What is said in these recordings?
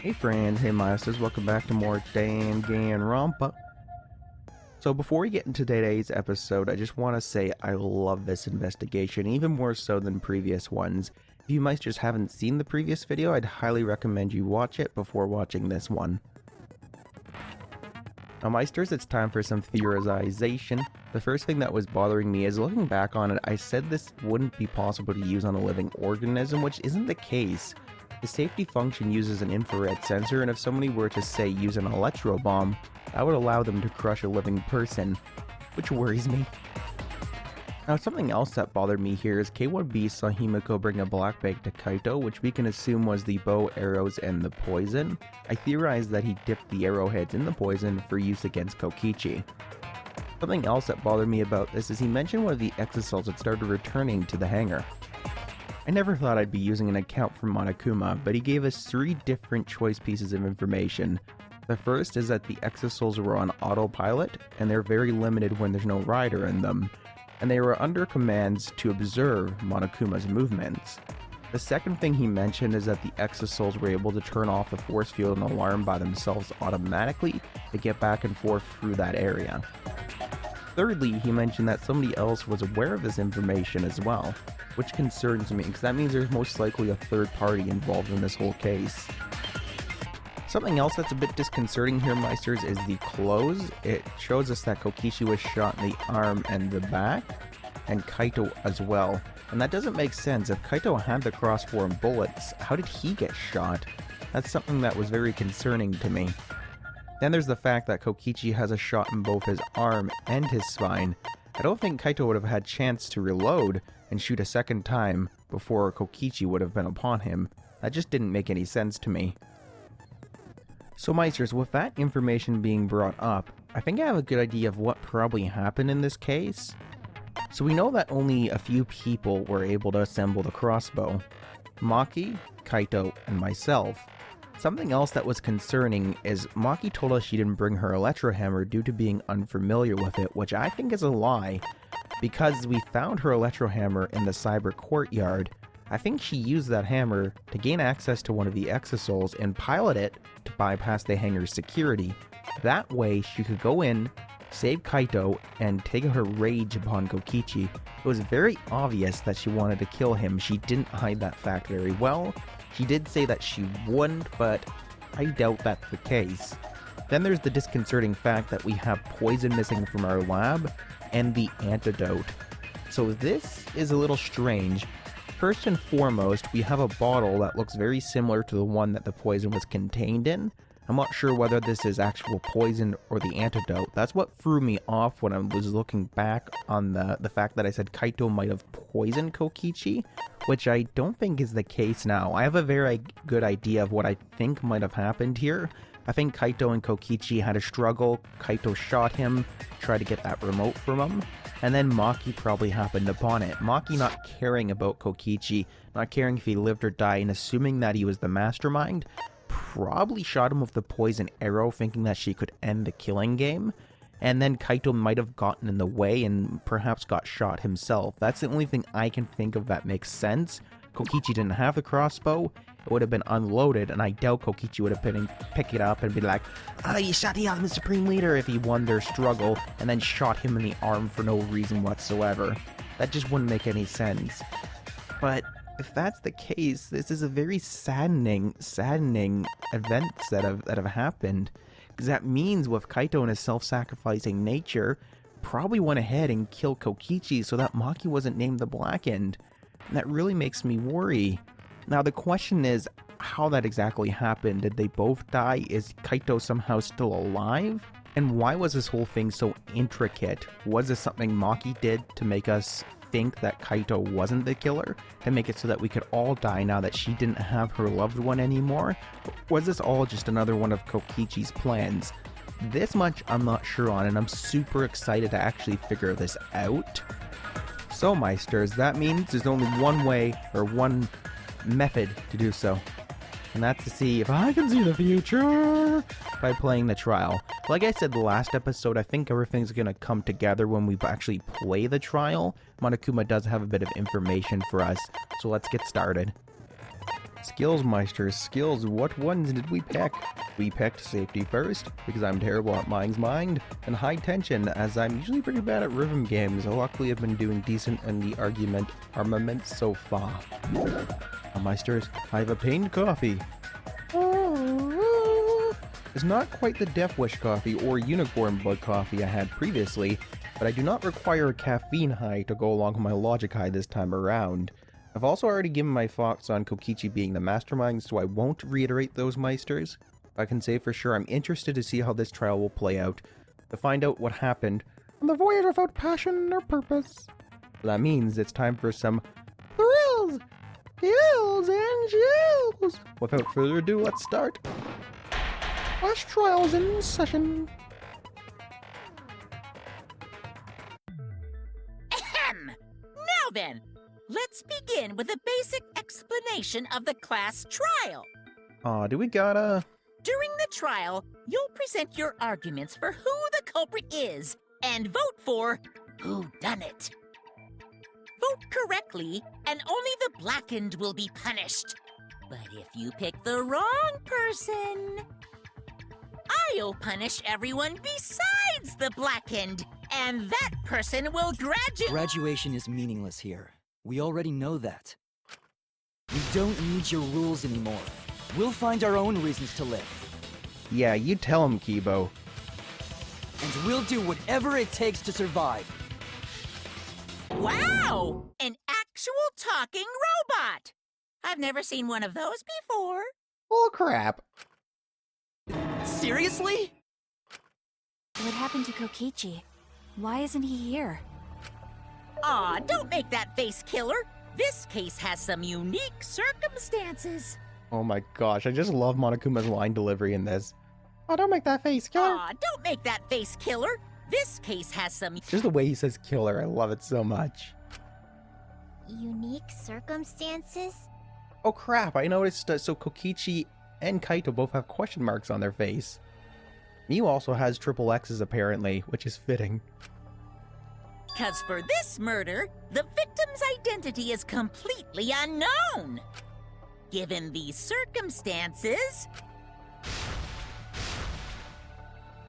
Hey friends, hey masters, welcome back to more Danganronpa. So before we get into today's episode, I just want to say I love this investigation, even more so than previous ones. If you Meisters haven't seen the previous video, I'd highly recommend you watch it before watching this one. Now Meisters, it's time for some theorization. The first thing that was bothering me is looking back on it, I said this wouldn't be possible to use on a living organism, which isn't the case. The safety function uses an infrared sensor, and if somebody were to, say, use an electro bomb, that would allow them to crush a living person, which worries me. Now, something else that bothered me here is K1B saw Himiko bring a black bag to Kaito, which we can assume was the bow, arrows, and the poison. I theorized that he dipped the arrowheads in the poison for use against Kokichi. Something else that bothered me about this is he mentioned one of the exosols had started returning to the hangar. I never thought I'd be using an account from Monokuma, but he gave us 3 different choice pieces of information. The first is that the exosouls were on autopilot, and they're very limited when there's no rider in them, and they were under commands to observe Monokuma's movements. The second thing he mentioned is that the exosouls were able to turn off the force field and alarm by themselves automatically to get back and forth through that area. Thirdly, he mentioned that somebody else was aware of this information as well, which concerns me because that means there's most likely a third party involved in this whole case. Something else that's a bit disconcerting here, Meisters, is the clothes. It shows us that Kokichi was shot in the arm and the back, and Kaito as well. And that doesn't make sense. If Kaito had the cross-form bullets, how did he get shot? That's something that was very concerning to me. Then there's the fact that Kokichi has a shot in both his arm and his spine. I don't think Kaito would have had chance to reload and shoot a second time before Kokichi would have been upon him. That just didn't make any sense to me. So Meisters, with that information being brought up, I think I have a good idea of what probably happened in this case. So we know that only a few people were able to assemble the crossbow. Maki, Kaito, and myself. Something else that was concerning is Maki told us she didn't bring her electrohammer due to being unfamiliar with it, which I think is a lie, because we found her electrohammer in the cyber courtyard. I think she used that hammer to gain access to one of the exosouls and pilot it to bypass the hangar's security. That way she could go in, save Kaito, and take her rage upon Kokichi. It was very obvious that she wanted to kill him. She didn't hide that fact very well. She did say that she wouldn't, but I doubt that's the case. Then there's the disconcerting fact that we have poison missing from our lab, and the antidote. So this is a little strange. First and foremost, we have a bottle that looks very similar to the one that the poison was contained in. I'm not sure whether this is actual poison or the antidote. That's what threw me off when I was looking back on the fact that I said Kaito might have poisoned Kokichi, which I don't think is the case now. I have a very good idea of what I think might have happened here. I think Kaito and Kokichi had a struggle. Kaito shot him, tried to get that remote from him, and then Maki probably happened upon it. Maki not caring about Kokichi, not caring if he lived or died, and assuming that he was the mastermind, probably shot him with the poison arrow, thinking that she could end the killing game. And then Kaito might have gotten in the way and perhaps got shot himself. That's the only thing I can think of that makes sense. Kokichi didn't have the crossbow. It would have been unloaded, and I doubt Kokichi would have pick it up and be like, "Oh, you shot the ultimate supreme leader," if he won their struggle and then shot him in the arm for no reason whatsoever. That just wouldn't make any sense. But if that's the case, this is a very saddening events that have happened. Because that means with Kaito and his self-sacrificing nature, probably went ahead and killed Kokichi so that Maki wasn't named the Blackened. And that really makes me worry. Now the question is how that exactly happened. Did they both die? Is Kaito somehow still alive? And why was this whole thing so intricate? Was this something Maki did to make us think that Kaito wasn't the killer? To make it so that we could all die now that she didn't have her loved one anymore? Was this all just another one of Kokichi's plans? This much I'm not sure on, and I'm super excited to actually figure this out. So Meisters, that means there's only one way, or one method to do so. And that's to see if I can see the future by playing the trial. Like I said the last episode, I think everything's going to come together when we actually play the trial. Monokuma does have a bit of information for us, so let's get started. Skills, Meisters, skills. What ones did we pick? We picked safety first, because I'm terrible at Mind's Mind, and high tension, as I'm usually pretty bad at rhythm games. Luckily, I've been doing decent in the armament so far. Meisters, I've obtained coffee. It's not quite the Death Wish coffee or Unicorn Blood coffee I had previously, but I do not require a caffeine high to go along with my logic high this time around. I've also already given my thoughts on Kokichi being the mastermind, so I won't reiterate those, Meisters. I can say for sure I'm interested to see how this trial will play out, to find out what happened on the voyage without passion or purpose. That means it's time for some thrills, kills, and chills. Without further ado, let's start. Flash trials in session. Ahem! Now then, let's begin with a basic explanation of the class trial. Do we gotta... During the trial, you'll present your arguments for who the culprit is and vote for who done it. Vote correctly, and only the blackened will be punished. But if you pick the wrong person, I'll punish everyone besides the blackened, and that person will graduate. Graduation is meaningless here. We already know that. We don't need your rules anymore. We'll find our own reasons to live. Yeah, you tell him, Kibo. And we'll do whatever it takes to survive. Wow! An actual talking robot! I've never seen one of those before. Oh, crap. Seriously? What happened to Kokichi? Why isn't he here? Aw, don't make that face, killer. This case has some unique circumstances. Oh my gosh, I just love Monokuma's line delivery in this. Oh, don't make that face, killer. Aw, don't make that face, killer. This case has some... Just the way he says killer, I love it so much. Unique circumstances? Oh crap, I noticed, so Kokichi and Kaito both have question marks on their face. Miu also has triple X's apparently, which is fitting. 'Cause for this murder, the victim's identity is completely unknown. Given these circumstances,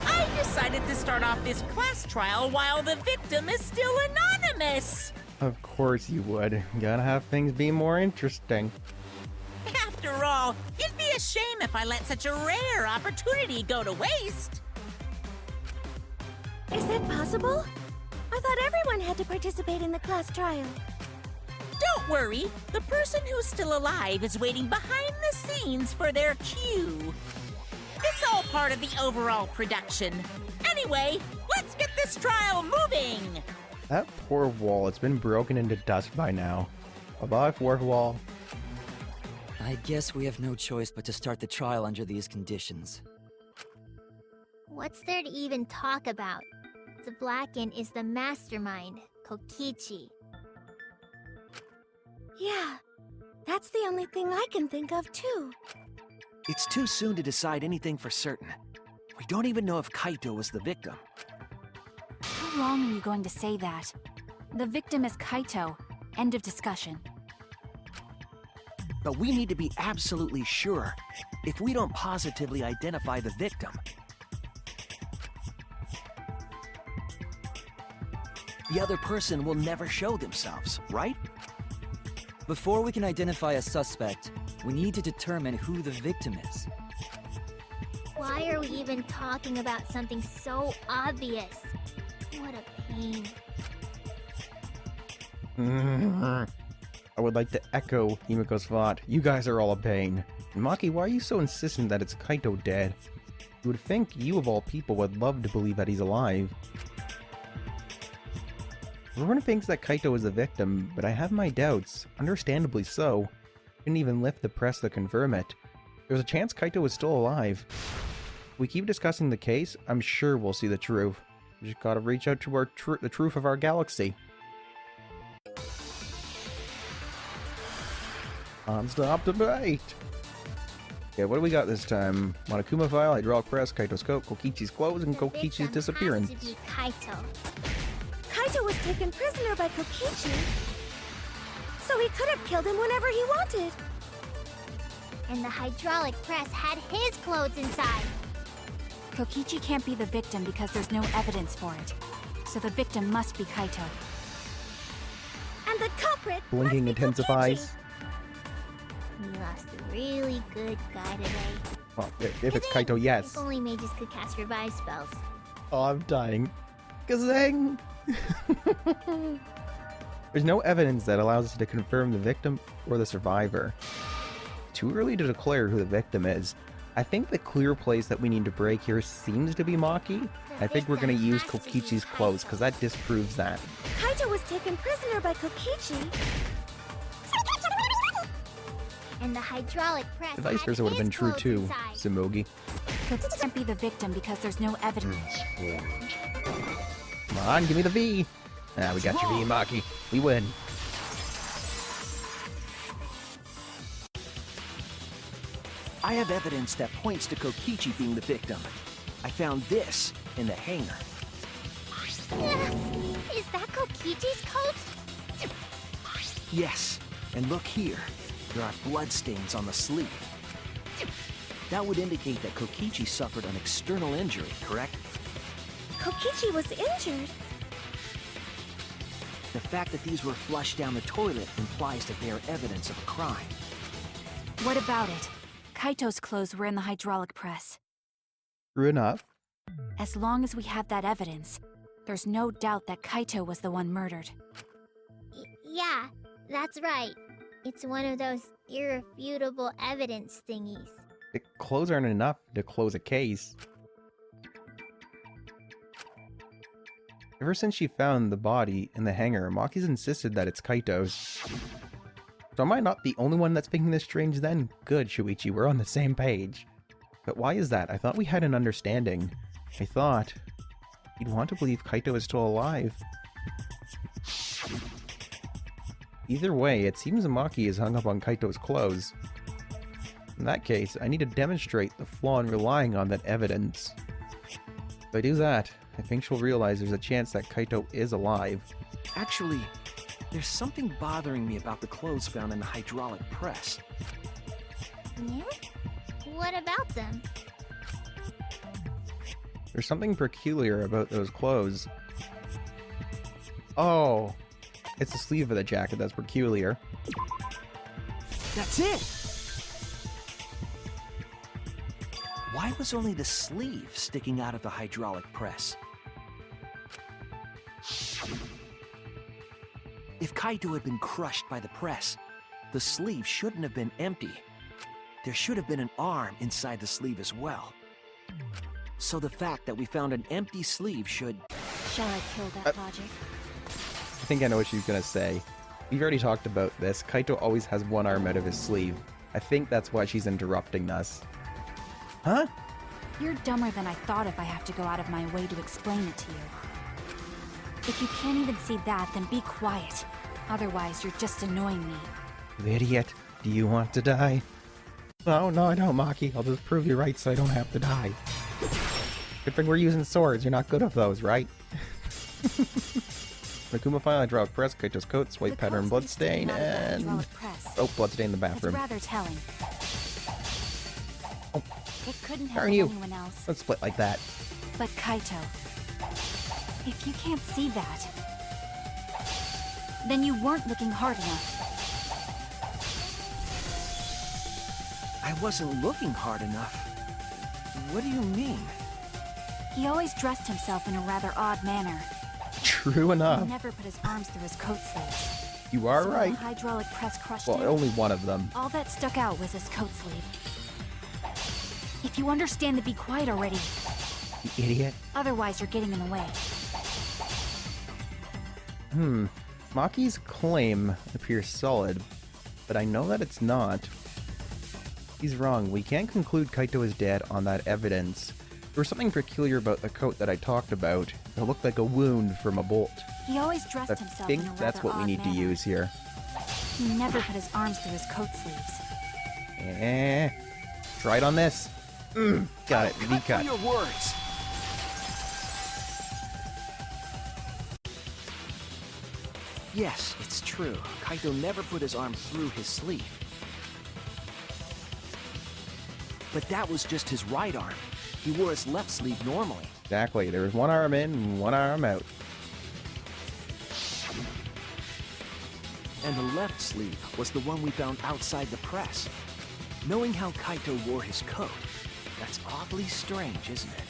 I decided to start off this class trial while the victim is still anonymous. Of course you would. Gotta have things be more interesting. After all, it'd be a shame if I let such a rare opportunity go to waste. Is that possible? I thought everyone had to participate in the class trial. Don't worry, the person who's still alive is waiting behind the scenes for their cue. It's all part of the overall production. Anyway, let's get this trial moving! That poor wall, it's been broken into dust by now. Bye-bye, fourth wall. I guess we have no choice but to start the trial under these conditions. What's there to even talk about? The Blacken is the mastermind, Kokichi. Yeah, that's the only thing I can think of too. It's too soon to decide anything for certain. We don't even know if Kaito was the victim. How long are you going to say that? The victim is Kaito. End of discussion. But we need to be absolutely sure. If we don't positively identify the victim, the other person will never show themselves, right? Before we can identify a suspect, we need to determine who the victim is. Why are we even talking about something so obvious? What a pain. I would like to echo Himiko's thought. You guys are all a pain. And Maki, why are you so insistent that it's Kaito dead? You would think you of all people would love to believe that he's alive. Everyone thinks that Kaito is the victim, but I have my doubts. Understandably so. Didn't even lift the press to confirm it. There's a chance Kaito is still alive. If we keep discussing the case, I'm sure we'll see the truth. We just gotta reach out to the truth of our galaxy. Non-stop debate! Okay, what do we got this time? Monokuma file, hydraulic press, Kaito's coat, Kokichi's clothes, and The Kokichi's victim disappearance. has to be Kaito. Kaito was taken prisoner by Kokichi, so he could have killed him whenever he wanted. And the hydraulic press had his clothes inside. Kokichi can't be the victim because there's no evidence for it. So the victim must be Kaito. And the culprit Blinking must be intensifies. Kokichi. We lost a really good guy today. Well, if it's Kaito, yes. If only mages could cast revive spells. Oh, I'm dying. Kazang! There's no evidence that allows us to confirm the victim or the survivor. Too early to declare who the victim is. I think the clear place that we need to break here seems to be Maki. I think we're going to use Kokichi's clothes because that disproves that. Kaito was taken prisoner by Kokichi. And the hydraulic press The vice had versa would have his been true clothes too, inside. Sumogi. Kokichi can't be the victim because there's no evidence. Come on, give me the V! Ah, we got your V, Maki. We win. I have evidence that points to Kokichi being the victim. I found this in the hangar. Is that Kokichi's coat? Yes, and look here. There are bloodstains on the sleeve. That would indicate that Kokichi suffered an external injury, correct? Kokichi was injured. The fact that these were flushed down the toilet implies that they are evidence of a crime. What about it? Kaito's clothes were in the hydraulic press. True enough. As long as we have that evidence, there's no doubt that Kaito was the one murdered. Yeah, that's right. It's one of those irrefutable evidence thingies. The clothes aren't enough to close a case. Ever since she found the body in the hangar, Maki's insisted that it's Kaito's. So am I not the only one that's thinking this strange then? Good, Shuichi, we're on the same page. But why is that? I thought we had an understanding. I thought you'd want to believe Kaito is still alive. Either way, it seems Maki is hung up on Kaito's clothes. In that case, I need to demonstrate the flaw in relying on that evidence. If I do that, I think she'll realize there's a chance that Kaito is alive. Actually, there's something bothering me about the clothes found in the hydraulic press. Yeah? What about them? There's something peculiar about those clothes. Oh, it's the sleeve of the jacket that's peculiar. That's it! Why was only the sleeve sticking out of the hydraulic press? If Kaito had been crushed by the press, the sleeve shouldn't have been empty. There should have been an arm inside the sleeve as well. So the fact that we found an empty sleeve should... Shall I kill that logic? I think I know what she's gonna say. We've already talked about this. Kaito always has one arm out of his sleeve. I think that's why she's interrupting us. Huh? You're dumber than I thought if I have to go out of my way to explain it to you. If you can't even see that, then be quiet. Otherwise, you're just annoying me. Idiot, do you want to die? No, I don't, Maki. I'll just prove you right so I don't have to die. Good thing we're using swords. You're not good at those, right? Nakuma finally hydraulic press, Kaito's coat, swipe The pattern, coat seems to bloodstain, come out of the and... hydraulic press. Oh, bloodstain in the It's bathroom. rather telling. Oh. It couldn't How have are been you? anyone else. Don't split like that. But Kaito, if you can't see that, then you weren't looking hard enough. I wasn't looking hard enough. What do you mean? He always dressed himself in a rather odd manner. True He enough. never put his arms through his coat sleeves. You are So when right. the hydraulic press crushed Well, him, only one of them. all that stuck out was his coat sleeve. If you understand to be quiet already, You idiot. otherwise you're getting in the way. Maki's claim appears solid, but I know that it's not. He's wrong. We can't conclude Kaito is dead on that evidence. There was something peculiar about the coat that I talked about. It looked like a wound from a bolt. He always dressed I himself think in a rather that's what we odd need to manner. use here. He never put his arms through his coat sleeves. Try it on this. Got it. Cut V-cut. through your words. Yes, it's true. Kaito never put his arm through his sleeve. But that was just his right arm. He wore his left sleeve normally. Exactly. There was one arm in and one arm out. And the left sleeve was the one we found outside the press. Knowing how Kaito wore his coat, that's awfully strange, isn't it?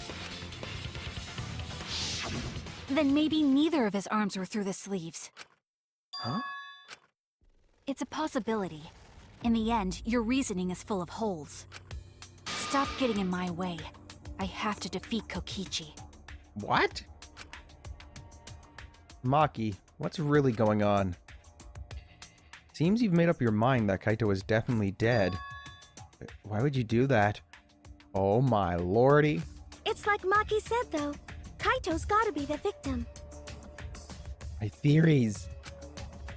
Then maybe neither of his arms were through the sleeves. Huh? It's a possibility. In the end, your reasoning is full of holes. Stop getting in my way. I have to defeat Kokichi. What? Maki, what's really going on? Seems you've made up your mind that Kaito is definitely dead. Why would you do that? Oh my lordy. It's like Maki said, though. Kaito's gotta be the victim. My theories.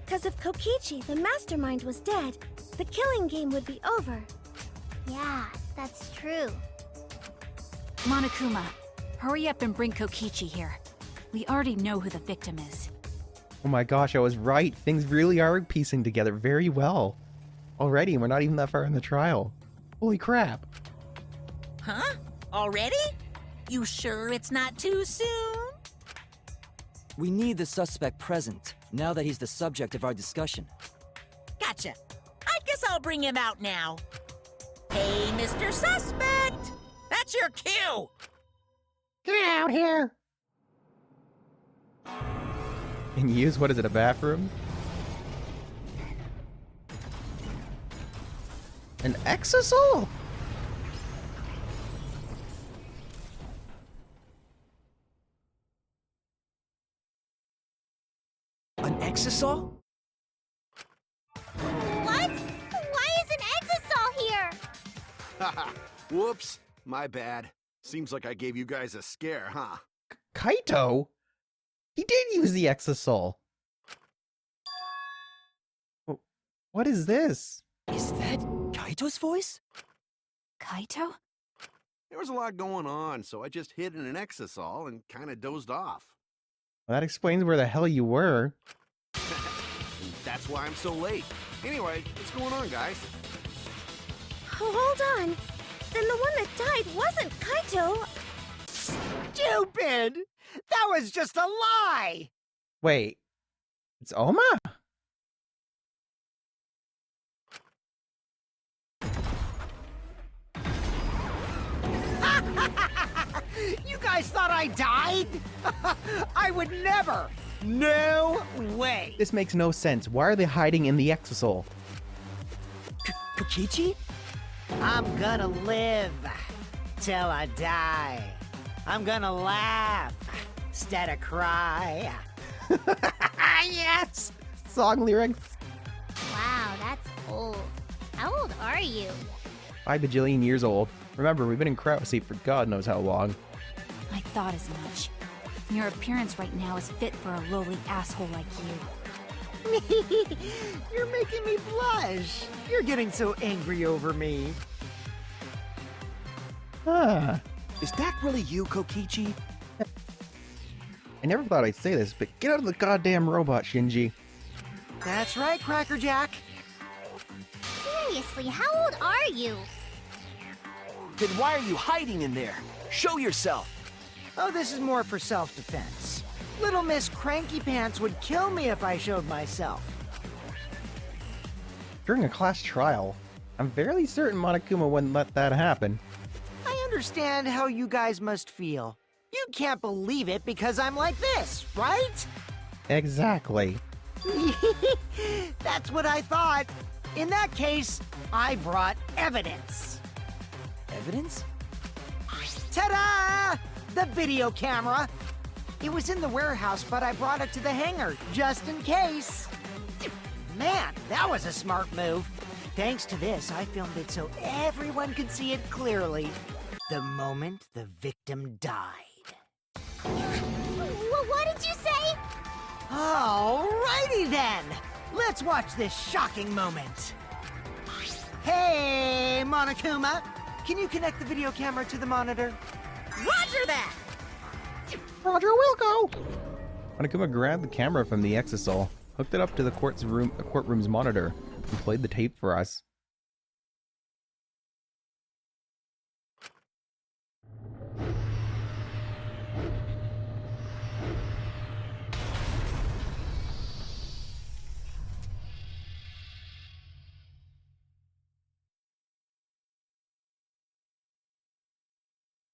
Because if Kokichi, the mastermind, was dead, the killing game would be over. Yeah, that's true. Monokuma, hurry up and bring Kokichi here. We already know who the victim is. Oh my gosh, I was right. Things really are piecing together very well. Already, we're not even that far in the trial. Holy crap. Huh? Already? You sure it's not too soon? We need the suspect present, now that he's the subject of our discussion. Gotcha. I guess I'll bring him out now. Hey, Mr. Suspect! That's your cue! Get out here! And use, what is it, a bathroom? An exisal? An exisal? What? Why is an exisal here? Haha, whoops. My bad. Seems like I gave you guys a scare, huh? Kaito? He did use the exisal. What is this? Is that Kaito's voice? Kaito? There was a lot going on, so I just hid in an exisal and kinda dozed off. Well, that explains where the hell you were. And that's why I'm so late. Anyway, what's going on, guys? Oh, hold on. Then the one that died wasn't Kaito. Stupid! That was just a lie! Wait, it's Oma? You guys thought I died? I would never! No way! This makes no sense. Why are they hiding in the exisal? Kokichi? I'm gonna live till I die. I'm gonna laugh instead of cry. Yes! Song lyrics. Wow, that's old. How old are you? 5 bajillion years old. Remember, we've been in crowd seat for God knows how long. I thought as much. Your appearance right now is fit for a lowly asshole like you. You're making me blush. You're getting so angry over me. Ah. Is that really you, Kokichi? I never thought I'd say this, but get out of the goddamn robot, Shinji. That's right, Cracker Jack. Seriously, how old are you? Then why are you hiding in there? Show yourself! Oh, this is more for self-defense. Little Miss Cranky Pants would kill me if I showed myself. During a class trial, I'm fairly certain Monokuma wouldn't let that happen. I understand how you guys must feel. You can't believe it because I'm like this, right? Exactly. That's what I thought. In that case, I brought evidence. Evidence? Ta-da! The video camera. It was in the warehouse, but I brought it to the hangar, just in case. Man, that was a smart move. Thanks to this, I filmed it so everyone could see it clearly. The moment the victim died. What did you say? Alrighty then! Let's watch this shocking moment. Hey, Monokuma! Can you connect the video camera to the monitor? Roger that! Roger, we'll go! Monokuma grabbed the camera from the exisal, hooked it up to the courtroom's monitor, and played the tape for us.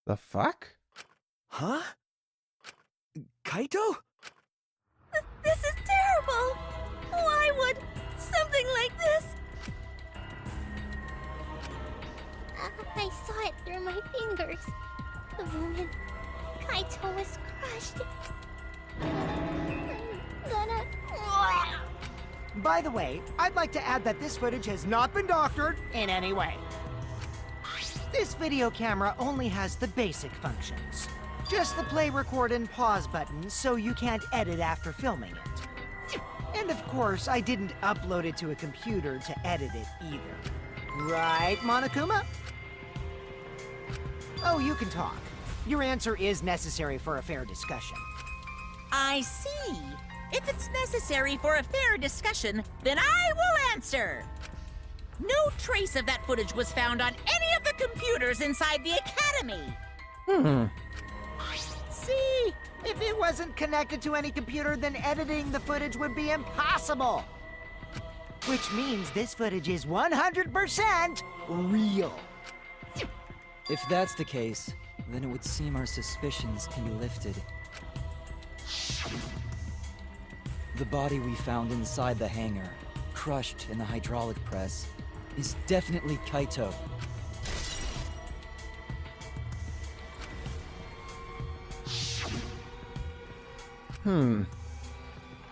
The fuck? Huh? Kaito? This is terrible! Why would something like this? I saw it through my fingers. The moment Kaito was crushed. I'm gonna... By the way, I'd like to add that this footage has not been doctored in any way. This video camera only has the basic functions. Just the play, record, and pause buttons, so you can't edit after filming it. And of course, I didn't upload it to a computer to edit it either. Right, Monokuma? Oh, you can talk. Your answer is necessary for a fair discussion. I see. If it's necessary for a fair discussion, then I will answer. No trace of that footage was found on any of the computers inside the Academy. See? If it wasn't connected to any computer, then editing the footage would be impossible. Which means this footage is 100% real. If that's the case, then it would seem our suspicions can be lifted. The body we found inside the hangar, crushed in the hydraulic press, is definitely Kaito.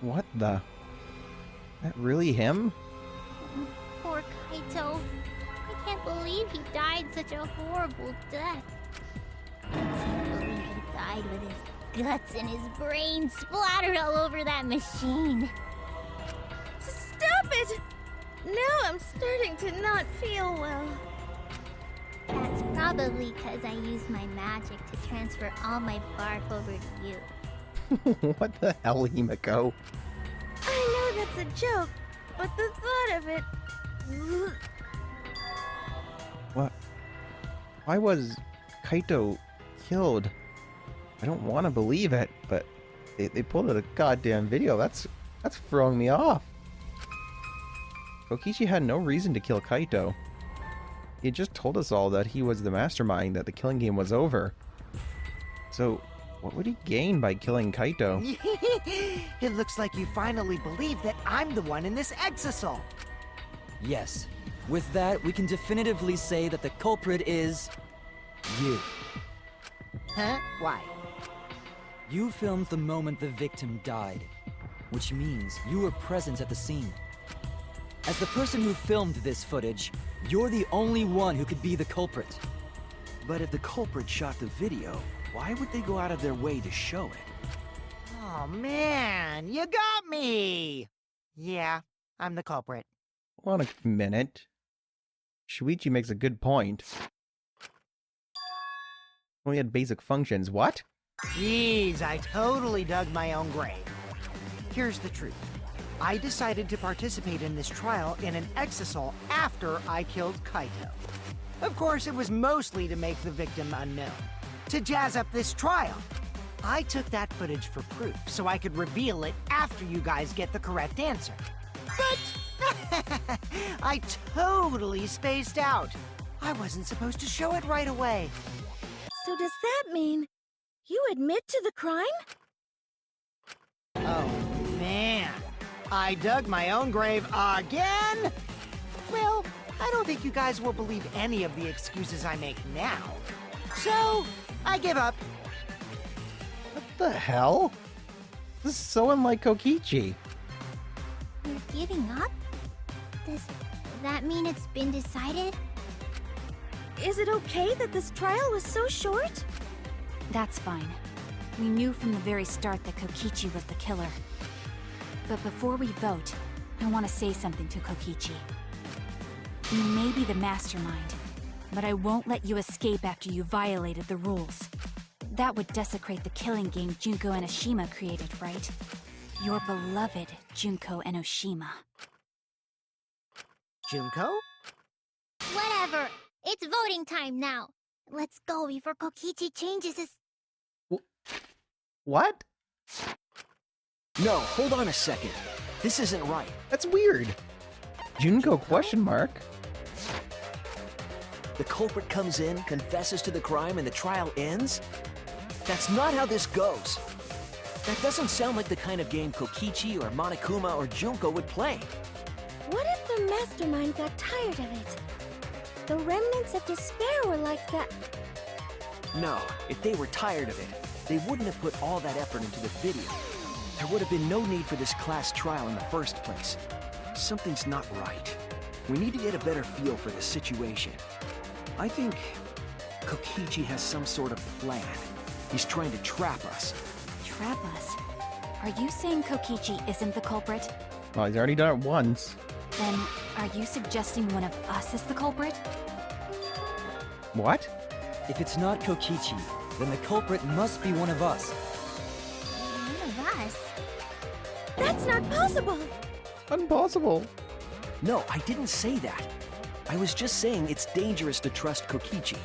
What the? That really him? Poor Kaito. I can't believe he died such a horrible death. I can't believe he died with his guts and his brain splattered all over that machine. Stop it! Now I'm starting to not feel well. That's probably because I used my magic to transfer all my barf over to you. What the hell, Himiko? I know that's a joke, but the thought of it... What? Why was Kaito killed? I don't want to believe it, but they pulled out a goddamn video. That's throwing me off. Kokichi had no reason to kill Kaito. He had just told us all that he was the mastermind, that the killing game was over. So, what would he gain by killing Kaito? It looks like you finally believe that I'm the one in this exasol. Yes. With that, we can definitively say that the culprit is... you. Huh? Why? You filmed the moment the victim died, which means you were present at the scene. As the person who filmed this footage, you're the only one who could be the culprit. But if the culprit shot the video, why would they go out of their way to show it? Oh man, you got me! Yeah, I'm the culprit. Hold on a minute. Shuichi makes a good point. Only had basic functions. What? Jeez, I totally dug my own grave. Here's the truth. I decided to participate in this trial in an exasol after I killed Kaito. Of course, it was mostly to make the victim unknown. To jazz up this trial. I took that footage for proof, so I could reveal it after you guys get the correct answer. But I totally spaced out. I wasn't supposed to show it right away. So does that mean you admit to the crime? Oh, man. I dug my own grave again? Well, I don't think you guys will believe any of the excuses I make now. So, I give up. What the hell? This is so unlike Kokichi. You're giving up? Does that mean it's been decided? Is it okay that this trial was so short? That's fine. We knew from the very start that Kokichi was the killer. But before we vote, I want to say something to Kokichi. You may be the mastermind, but I won't let you escape after you violated the rules. That would desecrate the killing game Junko Enoshima created, right? Your beloved Junko Enoshima. Junko? Whatever. It's voting time now. Let's go before Kokichi changes his... What? No, hold on a second. This isn't right. That's weird. Junko question mark. The culprit comes in, confesses to the crime, and the trial ends? That's not how this goes. That doesn't sound like the kind of game Kokichi or Monokuma or Junko would play. What if the mastermind got tired of it? The remnants of despair were like that. No, if they were tired of it, they wouldn't have put all that effort into the video. There would have been no need for this class trial in the first place. Something's not right. We need to get a better feel for this situation. I think Kokichi has some sort of plan. He's trying to trap us. Trap us? Are you saying Kokichi isn't the culprit? Well, he's already done it once. Then, are you suggesting one of us is the culprit? What? If it's not Kokichi, then the culprit must be one of us. One of us? That's not possible! Impossible. No, I didn't say that. I was just saying it's dangerous to trust Kokichi.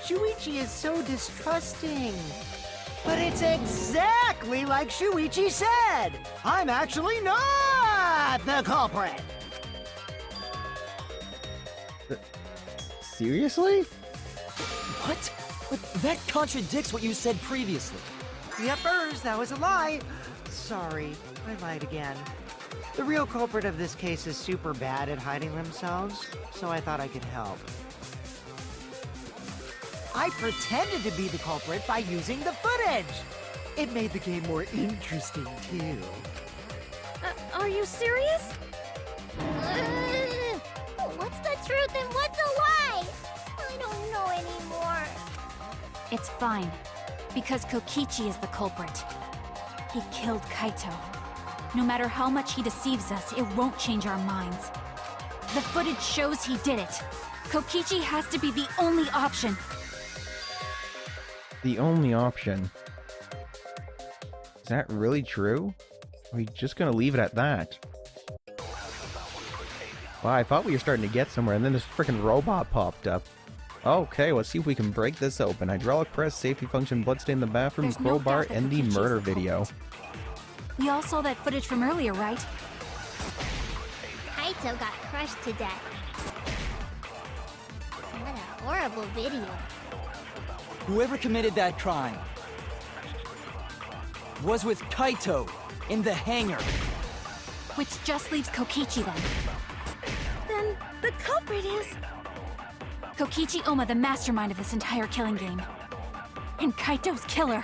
Shuichi is so distrusting. But it's exactly like Shuichi said! I'm actually not the culprit! Seriously? What? But that contradicts what you said previously. Yepers, that was a lie. Sorry, I lied again. The real culprit of this case is super bad at hiding themselves, so I thought I could help. I pretended to be the culprit by using the footage! It made the game more interesting, too. Are you serious? What's the truth and what's a lie? I don't know anymore. It's fine, because Kokichi is the culprit. He killed Kaito. No matter how much he deceives us, it won't change our minds. The footage shows he did it. Kokichi has to be the only option. The only option. Is that really true? Are we just gonna leave it at that? Wow, I thought we were starting to get somewhere, and then this freaking robot popped up. Okay, let's see if we can break this open. Hydraulic press, safety function, bloodstain in the bathroom, There's no crowbar, doubt that and the Kokici's murder the video. culprit. We all saw that footage from earlier, right? Kaito got crushed to death. What a horrible video. Whoever committed that crime was with Kaito in the hangar. Which just leaves Kokichi then. Then the culprit is... Kokichi Oma, the mastermind of this entire killing game. And Kaito's killer.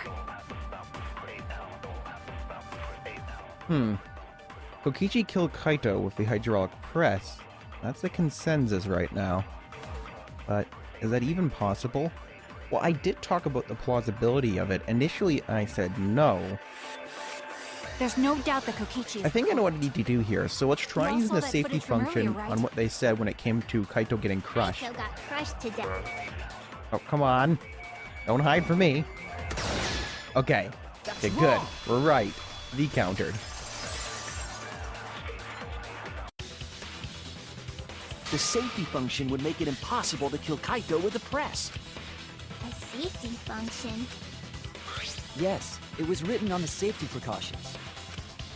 Kokichi killed Kaito with the hydraulic press. That's the consensus right now. But is that even possible? Well, I did talk about the plausibility of it. Initially, I said no. There's no doubt that Kokichi is I think the I know what I need to do here, so let's try We all using saw the that safety footage from function earlier, right? on what they said when it came to Kaito getting crushed. Kaito got crushed to death. Oh, come on. Don't hide from me. Okay. Okay, good. We're right. The countered. The safety function would make it impossible to kill Kaito with the press. A safety function. Yes, it was written on the safety precautions.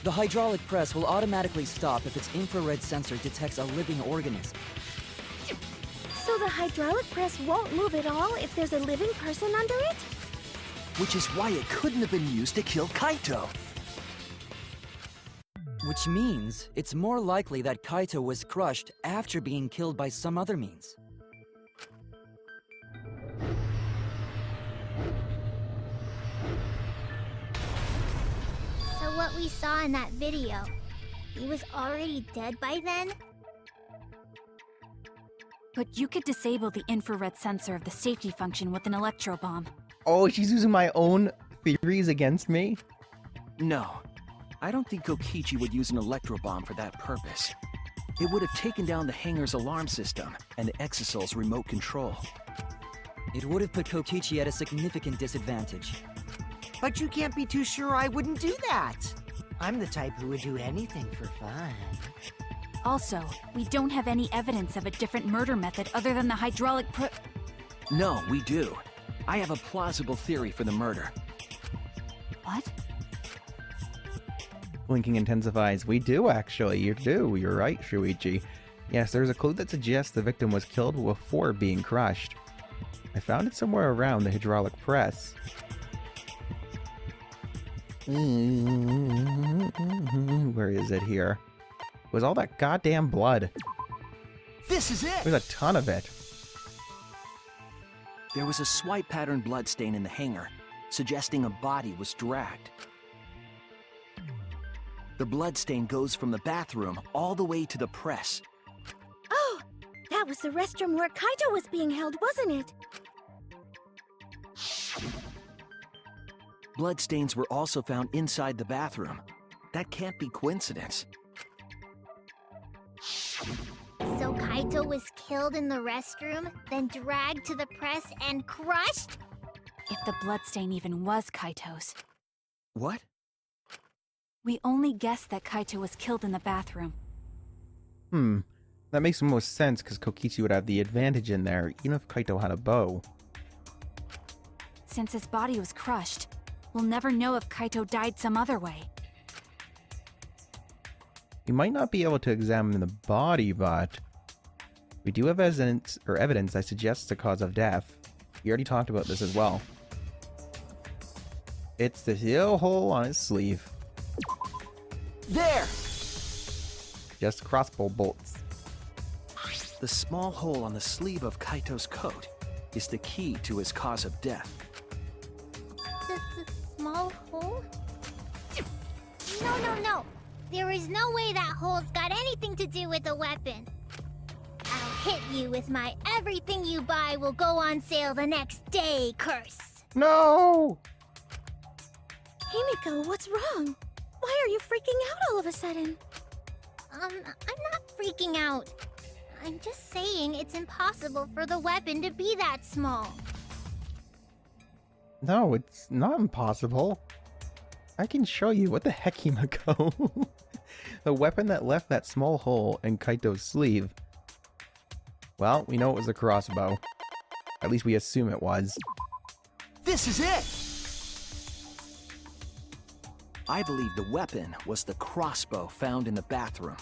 The hydraulic press will automatically stop if its infrared sensor detects a living organism. So the hydraulic press won't move at all if there's a living person under it? Which is why it couldn't have been used to kill Kaito. Which means it's more likely that Kaito was crushed after being killed by some other means. So what we saw in that video, he was already dead by then? But you could disable the infrared sensor of the safety function with an electro bomb. Oh, she's using my own theories against me? No, I don't think Kokichi would use an electro bomb for that purpose. It would have taken down the hangar's alarm system and the Exosol's remote control. It would have put Kokichi at a significant disadvantage. But you can't be too sure I wouldn't do that. I'm the type who would do anything for fun. Also, we don't have any evidence of a different murder method other than the hydraulic No, we do. I have a plausible theory for the murder. What? Blinking intensifies. We do, actually. You do. You're right, Shuichi. Yes, there's a clue that suggests the victim was killed before being crushed. I found it somewhere around the hydraulic press. Where is it here? It was all that goddamn blood. This is it! There's a ton of it. There was a swipe pattern bloodstain in the hangar, suggesting a body was dragged. The bloodstain goes from the bathroom all the way to the press. Oh, that was the restroom where Kaito was being held, wasn't it? Bloodstains were also found inside the bathroom. That can't be coincidence. So Kaito was killed in the restroom, then dragged to the press and crushed? If the bloodstain even was Kaito's. What? We only guessed that Kaito was killed in the bathroom. That makes the most sense because Kokichi would have the advantage in there, even if Kaito had a bow. Since his body was crushed, we'll never know if Kaito died some other way. We might not be able to examine the body, but we do have evidence that suggests the cause of death. We already talked about this as well. It's the heel hole on his sleeve. There! Just crossbow bolts. The small hole on the sleeve of Kaito's coat is the key to his cause of death. The small hole? No. There is no way that hole's got anything to do with the weapon. I'll hit you with my everything you buy will go on sale the next day curse. No! Himiko, what's wrong? Why are you freaking out all of a sudden? I'm not freaking out. I'm just saying it's impossible for the weapon to be that small. No, it's not impossible. I can show you. What the heck, Himiko? The weapon that left that small hole in Kaito's sleeve. Well, we know it was a crossbow. At least we assume it was. This is it! I believe the weapon was the crossbow found in the bathroom.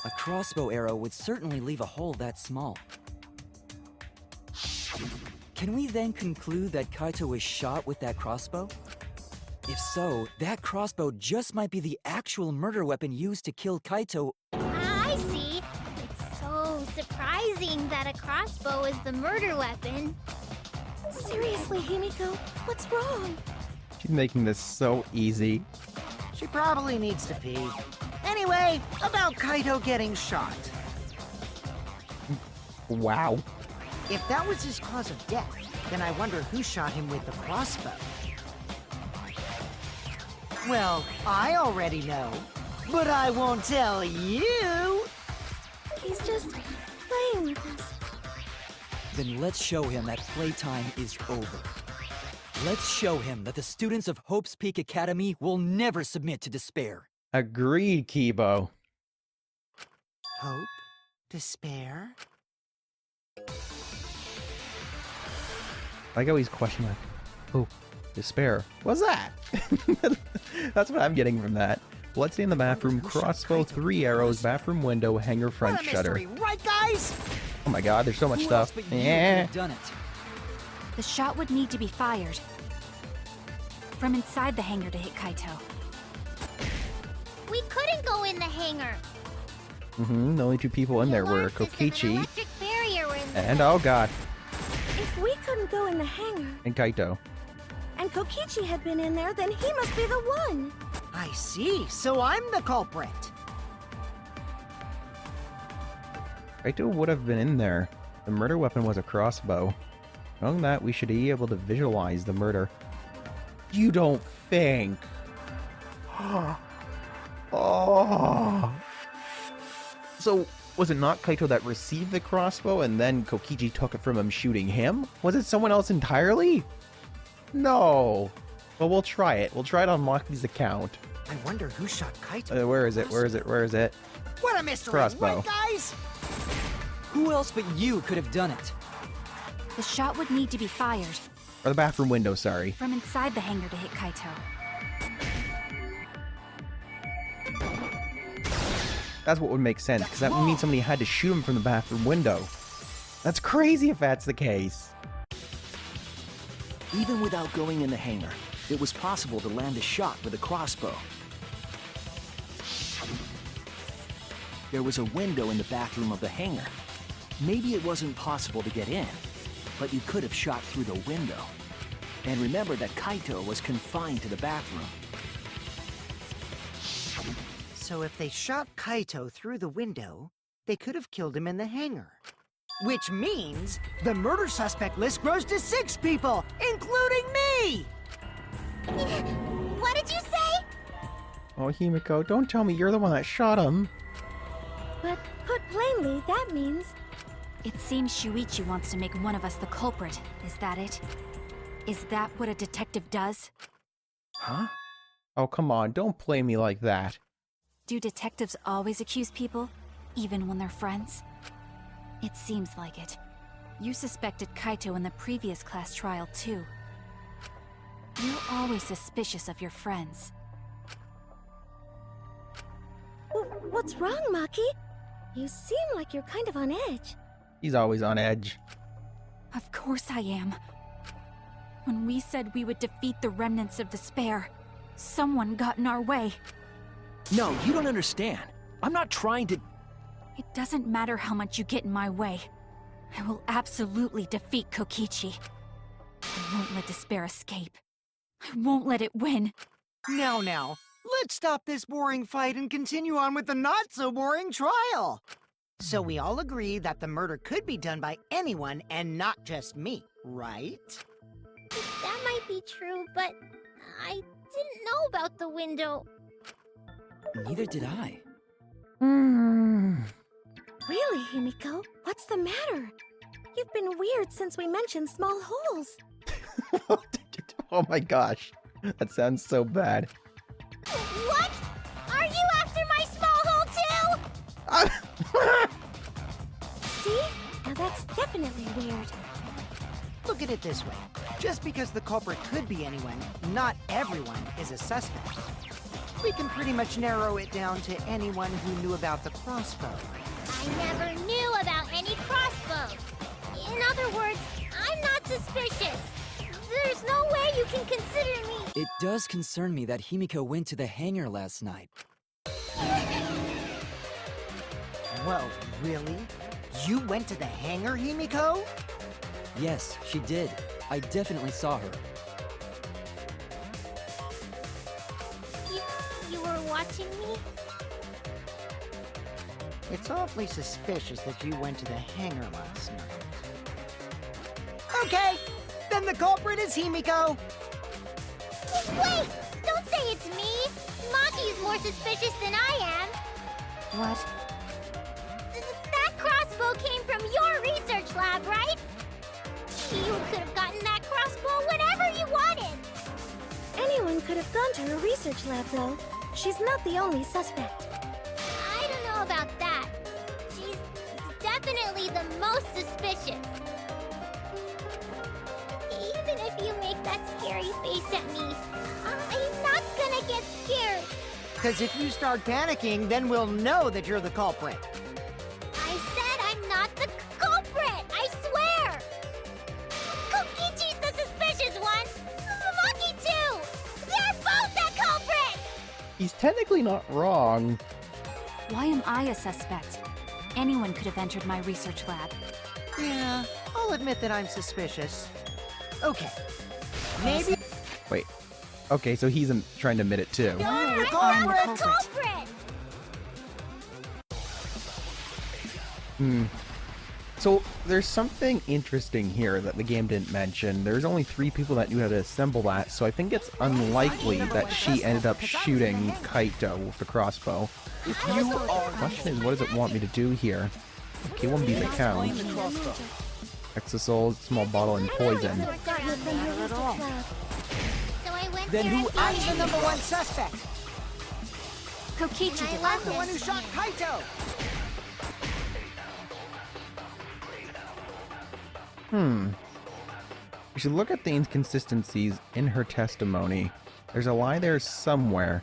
A crossbow arrow would certainly leave a hole that small. Can we then conclude that Kaito was shot with that crossbow? If so, that crossbow just might be the actual murder weapon used to kill Kaito. I see. It's so surprising that a crossbow is the murder weapon. Seriously, Himiko, what's wrong? She's making this so easy. She probably needs to pee. Anyway, about Kaito getting shot. Wow. If that was his cause of death, then I wonder who shot him with the crossbow. Well, I already know, but I won't tell you. He's just playing with us. Then let's show him that playtime is over. Let's show him that the students of Hope's Peak Academy will never submit to despair. Agreed, Kibo. Hope? Despair? Like how he's questioning, like, oh, despair. What's that? That's what I'm getting from that. Bloodstain in the bathroom, crossbow, 3 arrows, bathroom window, hanger front What a shutter. mystery, right, guys? Oh my god, there's so much Who stuff. else but you could Yeah. have done it? The shot would need to be fired from inside the hangar to hit Kaito. We couldn't go in the hangar. The only 2 people in The there were alarm system and Kokichi electric barrier were in the and, way. oh god, If we couldn't go in the hangar, and Kaito. and Kokichi had been in there, then he must be the one. I see, so I'm the culprit. Kaito would have been in there. The murder weapon was a crossbow. Knowing that, we should be able to visualize the murder. You don't think? Oh. So, was it not Kaito that received the crossbow and then Kokichi took it from him shooting him? Was it someone else entirely? No. Well, we'll try it. We'll try it on Maki's account. I wonder who shot Kaito. Where is it? Where is it? Where is it? What a mystery, Crossbow. right, guys? Who else but you could have done it? The shot would need to be fired Or the bathroom window, sorry. from inside the hangar to hit Kaito. That's what would make sense, because that would mean somebody had to shoot him from the bathroom window. That's crazy if that's the case. Even without going in the hangar, it was possible to land a shot with a crossbow. There was a window in the bathroom of the hangar. Maybe it wasn't possible to get in, but you could have shot through the window. And remember that Kaito was confined to the bathroom. So if they shot Kaito through the window, they could have killed him in the hangar. Which means the murder suspect list grows to 6 people, including me! What did you say? Oh, Himiko, don't tell me you're the one that shot him. But put plainly, that means... It seems Shuichi wants to make one of us the culprit. Is that it? Is that what a detective does? Huh? Oh, come on, don't play me like that. Do detectives always accuse people, even when they're friends? It seems like it. You suspected Kaito in the previous class trial, too. You're always suspicious of your friends. What's wrong, Maki? You seem like you're kind of on edge. He's always on edge. Of course I am. When we said we would defeat the remnants of despair, someone got in our way. No, you don't understand. I'm not trying to... It doesn't matter how much you get in my way. I will absolutely defeat Kokichi. I won't let despair escape. I won't let it win. Now, let's stop this boring fight and continue on with the not-so-boring trial. So we all agree that the murder could be done by anyone and not just me, right? That might be true, but I didn't know about the window. Neither did I. Really, Himiko? What's the matter? You've been weird since we mentioned small holes. Oh my gosh, that sounds so bad. What? Are you after my small hole too? See? Now that's definitely weird. Look at it this way. Just because the culprit could be anyone, not everyone is a suspect. We can pretty much narrow it down to anyone who knew about the crossbow. I never knew about any crossbows. In other words, I'm not suspicious. There's no way you can consider me. It does concern me that Himiko went to the hangar last night. Well, really? You went to the hangar, Himiko? Yes, she did. I definitely saw her. You were watching me? It's awfully suspicious that you went to the hangar last night. Okay, then the culprit is Himiko. Wait! Don't say it's me! Maki's more suspicious than I am. What? That crossbow came from your research lab, right? You could have gotten that crossbow whenever you wanted. Anyone could have gone to her research lab, though. She's not the only suspect. I don't know about that. She's definitely the most suspicious. Even if you make that scary face at me, I'm not gonna get scared. Because if you start panicking, then we'll know that you're the culprit. I said I'm not the culprit! I swear! Kokichi's the suspicious one! Maki too! They're both the culprits! He's technically not wrong. Why am I a suspect? Anyone could have entered my research lab. Yeah, I'll admit that I'm suspicious. Okay, maybe... Wait. Okay, so he's trying to admit it too. I'm the I'm culprit! the culprit! So there's something interesting here that the game didn't mention. There's only 3 people that knew how to assemble that, so I think it's unlikely that she ended up shooting Kaito with the crossbow. If you are... The question is, what does it want me to do here? Okay, one beat account. Exosol, small bottle, and poison. So I went Then there who and I'm the number 1 suspect. Kokichi did I'm the one who this. shot Kaito. We should look at the inconsistencies in her testimony. There's a lie there somewhere.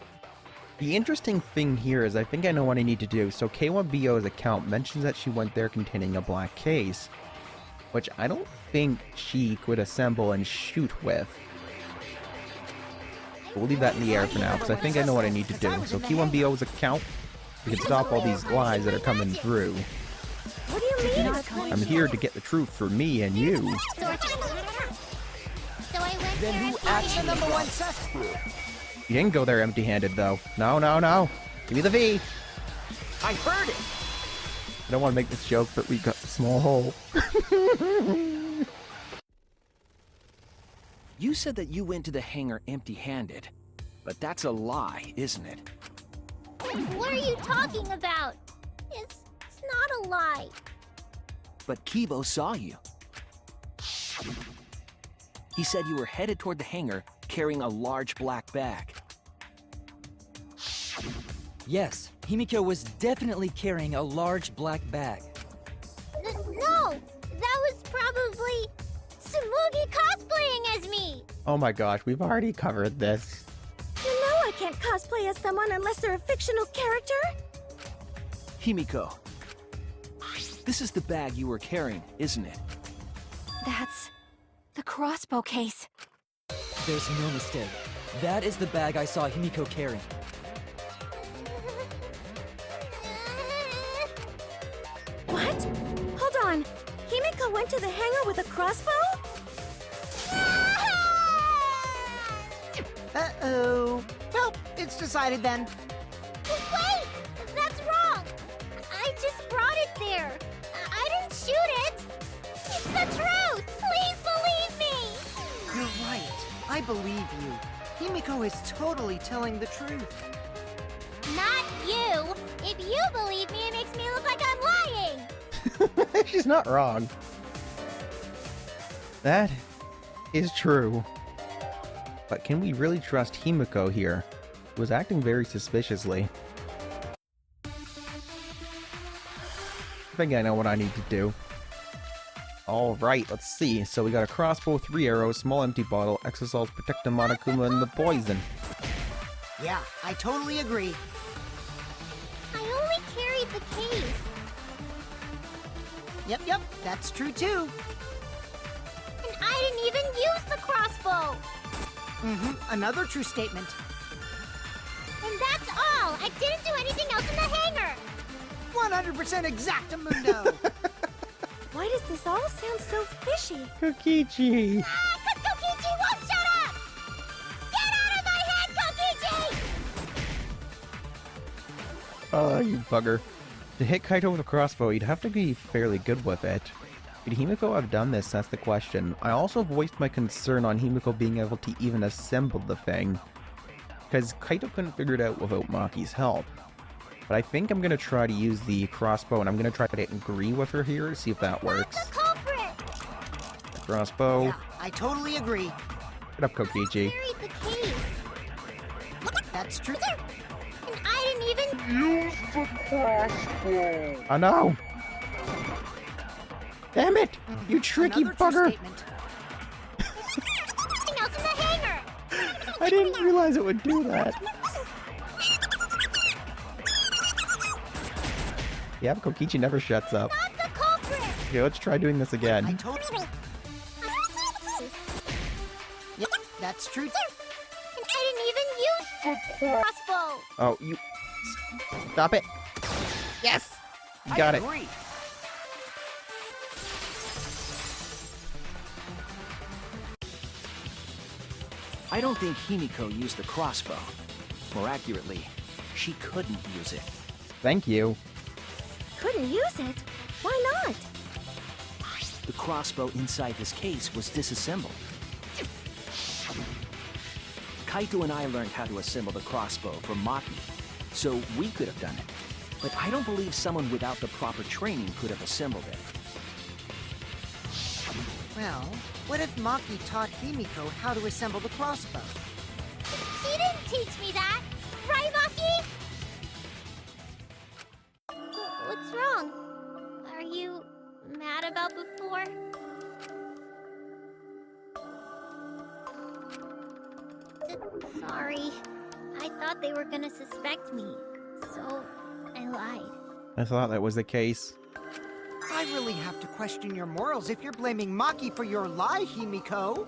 The interesting thing here is I think I know what I need to do. So K1BO's account mentions that she went there containing a black case, which I don't think she could assemble and shoot with. We'll leave that in the air for now, because I think I know what I need to do. So K1BO's account, we can stop all these lies that are coming through. What do you mean? I'm here to get the truth for me and you. So I went Then there who and actually Number one suspect. You didn't go there empty-handed, though. No, no, no. Give me the V. I heard it! I don't want to make this joke, but we've got a small hole. You said that you went to the hangar empty-handed, but that's a lie, isn't it? What are you talking about? It's not a lie. But Kibo saw you. He said you were headed toward the hangar carrying a large black bag. Yes, Himiko was definitely carrying a large black bag. No! That was probably Tsumugi cosplaying as me! Oh my gosh, we've already covered this. You know I can't cosplay as someone unless they're a fictional character. Himiko, this is the bag you were carrying, isn't it? That's the crossbow case. There's no mistake. That is the bag I saw Himiko carrying. What? Hold on. Himiko went to the hangar with a crossbow? Uh-oh. Well, it's decided then. Wait! That's wrong! I just brought it there. I didn't shoot it! It's the truth! Please believe me! You're right. I believe you. Himiko is totally telling the truth. Not you! If you believe me, it makes me look like I'm lying! She's not wrong. That is true. But can we really trust Himiko here? Who was acting very suspiciously. I think I know what I need to do. Alright, let's see. So we got a crossbow, 3 arrows, small empty bottle, exosols, protectum monokuma, and the poison. Yeah, I totally agree. I only carried the case. Yep, that's true too. And I didn't even use the crossbow! Another true statement. And that's all! I didn't do anything else in the hangar! 100% exactamundo. Why does this all sound so fishy? Kokichi! Ah, 'cause Kokichi won't shut up! Get out of my head, Kokichi! Oh, you bugger. To hit Kaito with a crossbow, you'd have to be fairly good with it. Could Himiko have done this? That's the question. I also voiced my concern on Himiko being able to even assemble the thing, because Kaito couldn't figure it out without Maki's help. But I think I'm going to try to use the crossbow, and I'm going to try to agree with her here, see if that works. The culprit! The crossbow. Yeah, I totally agree. Get up, Kokichi. Carried the case. That's true. And I didn't even use the crossbow. Oh no! Damn it! You tricky Another true bugger! statement. Anything else in the hangar! I didn't realize it would do that. Yeah, Kokichi never shuts up. Not the culprit! Okay, let's try doing this again. I totally. Yep, that's true. And I didn't even use the crossbow! Oh, you... Stop it! Yes! You got I it. agree. I don't think Himiko used the crossbow. More accurately, she couldn't use it. Thank you. Couldn't use it? Why not? The crossbow inside this case was disassembled. Kaito and I learned how to assemble the crossbow from Maki, so we could have done it. But I don't believe someone without the proper training could have assembled it. Well, what if Maki taught Himiko how to assemble the crossbow? She didn't teach me that! Right, Maki? What's wrong? Are you mad about before? Sorry. I thought they were gonna suspect me, so I lied. I thought that was the case. I really have to question your morals if you're blaming Maki for your lie, Himiko.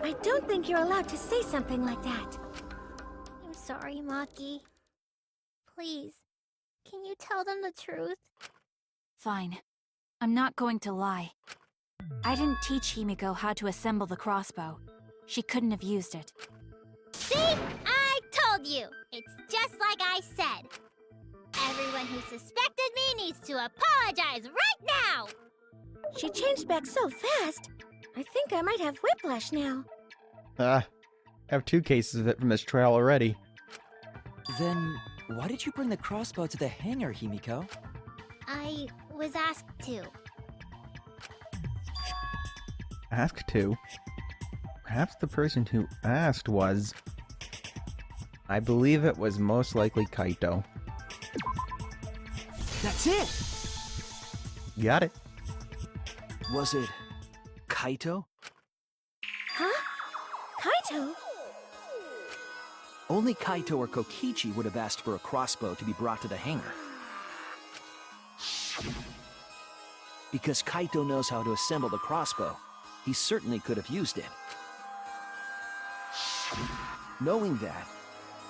I don't think you're allowed to say something like that. I'm sorry, Maki. Please, can you tell them the truth? Fine. I'm not going to lie. I didn't teach Himiko how to assemble the crossbow. She couldn't have used it. See? I told you! It's just like I said. Everyone who suspected me needs to apologize right now! She changed back so fast. I think I might have whiplash now. I have 2 cases of it from this trial already. Then, why did you bring the crossbow to the hangar, Himiko? I was asked to. Asked to? Perhaps the person who asked was... I believe it was most likely Kaito. That's it! Got it. Was it Kaito? Huh? Kaito? Only Kaito or Kokichi would have asked for a crossbow to be brought to the hangar. Because Kaito knows how to assemble the crossbow, he certainly could have used it. Knowing that,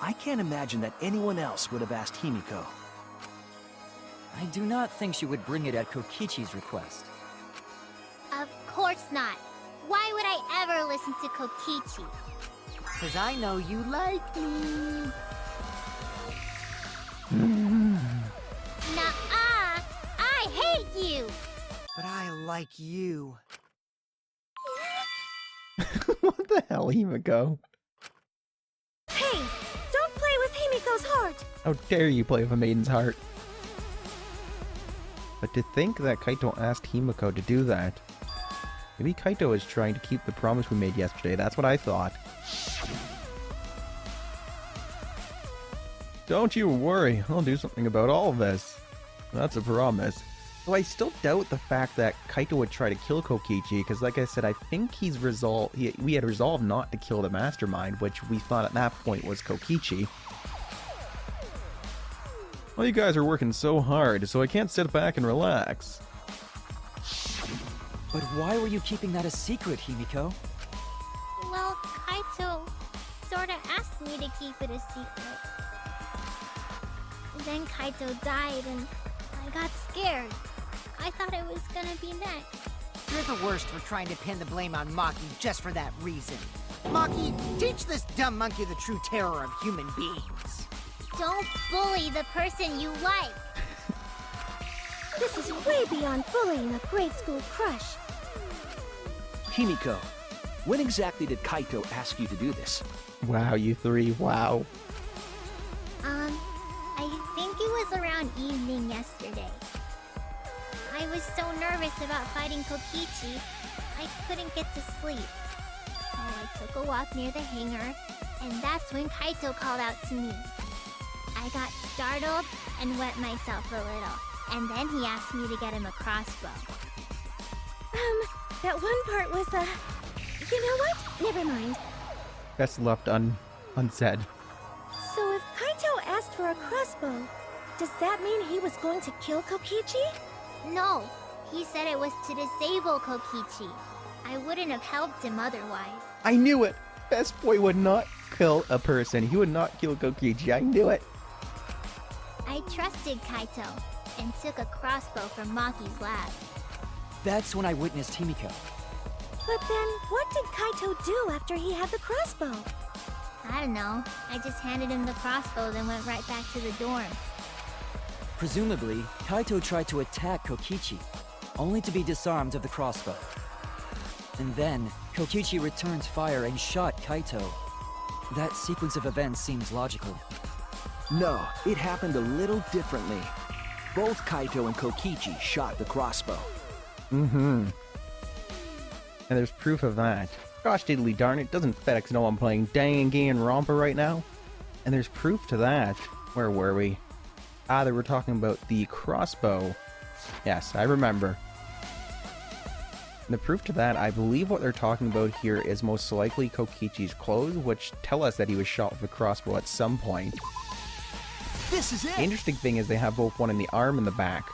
I can't imagine that anyone else would have asked Himiko. I do not think she would bring it at Kokichi's request. Of course not. Why would I ever listen to Kokichi? 'Cause I know you like me. Nuh-uh! I hate you! But I like you. What the hell, Himiko? Hey! Don't play with Himiko's heart! How dare you play with a maiden's heart? But to think that Kaito asked Himiko to do that. Maybe Kaito is trying to keep the promise we made yesterday, that's what I thought. Don't you worry, I'll do something about all of this. That's a promise. Though I still doubt the fact that Kaito would try to kill Kokichi, because like I said, I think we had resolved not to kill the mastermind, which we thought at that point was Kokichi. Well, you guys are working so hard, so I can't sit back and relax. But why were you keeping that a secret, Himiko? Well, Kaito sorta asked me to keep it a secret. Then Kaito died and I got scared. I thought it was gonna be next. You're the worst for trying to pin the blame on Maki just for that reason. Maki, teach this dumb monkey the true terror of human beings. Don't bully the person you like. This is way beyond bullying a grade school crush. Himiko, when exactly did Kaito ask you to do this? Wow, you 3, wow. I think it was around evening yesterday. I was so nervous about fighting Kokichi, I couldn't get to sleep. So I took a walk near the hangar, and that's when Kaito called out to me. I got startled and wet myself a little, and then he asked me to get him a crossbow. That one part was, you know what? Never mind. Best left unsaid. So if Kaito asked for a crossbow, does that mean he was going to kill Kokichi? No, he said it was to disable Kokichi. I wouldn't have helped him otherwise. I knew it! Best boy would not kill a person. He would not kill Kokichi. I knew it! I trusted Kaito and took a crossbow from Maki's lab. That's when I witnessed Himiko. But then, what did Kaito do after he had the crossbow? I don't know. I just handed him the crossbow, then went right back to the dorm. Presumably, Kaito tried to attack Kokichi, only to be disarmed of the crossbow. And then, Kokichi returned fire and shot Kaito. That sequence of events seems logical. No, it happened a little differently. Both Kaito and Kokichi shot the crossbow. Mm-hmm. And there's proof of that. Gosh diddly darn it, doesn't FedEx know I'm playing Danganronpa right now? And there's proof to that. Where were we? They were talking about the crossbow. Yes, I remember. And the proof to that, I believe what they're talking about here is most likely Kokichi's clothes, which tell us that he was shot with a crossbow at some point. This is The it! interesting thing is they have both one in the arm and the back.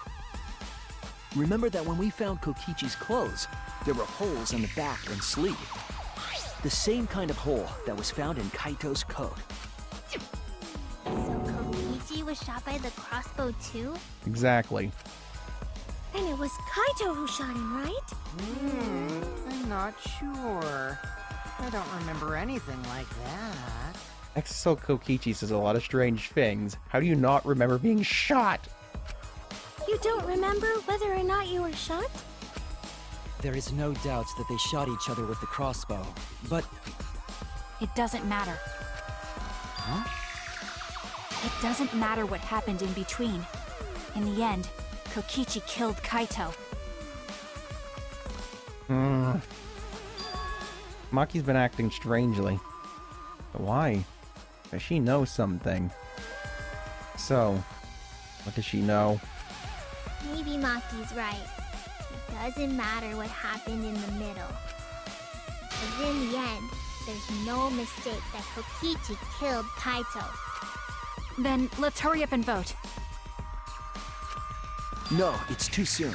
Remember that when we found Kokichi's clothes, there were holes in the back and sleeve. The same kind of hole that was found in Kaito's coat. So Kokichi was shot by the crossbow too? Exactly. And it was Kaito who shot him, right? I'm not sure. I don't remember anything like that. Exo Kokichi says a lot of strange things. How do you not remember being shot? You don't remember whether or not you were shot? There is no doubt that they shot each other with the crossbow, but It doesn't matter. Huh? It doesn't matter what happened in between. In the end, Kokichi killed Kaito. Maki's been acting strangely. But why? Does she know something? So, what does she know? Maybe Maki's right. It doesn't matter what happened in the middle. Because in the end, there's no mistake that Kokichi killed Kaito. Then let's hurry up and vote. No, it's too soon.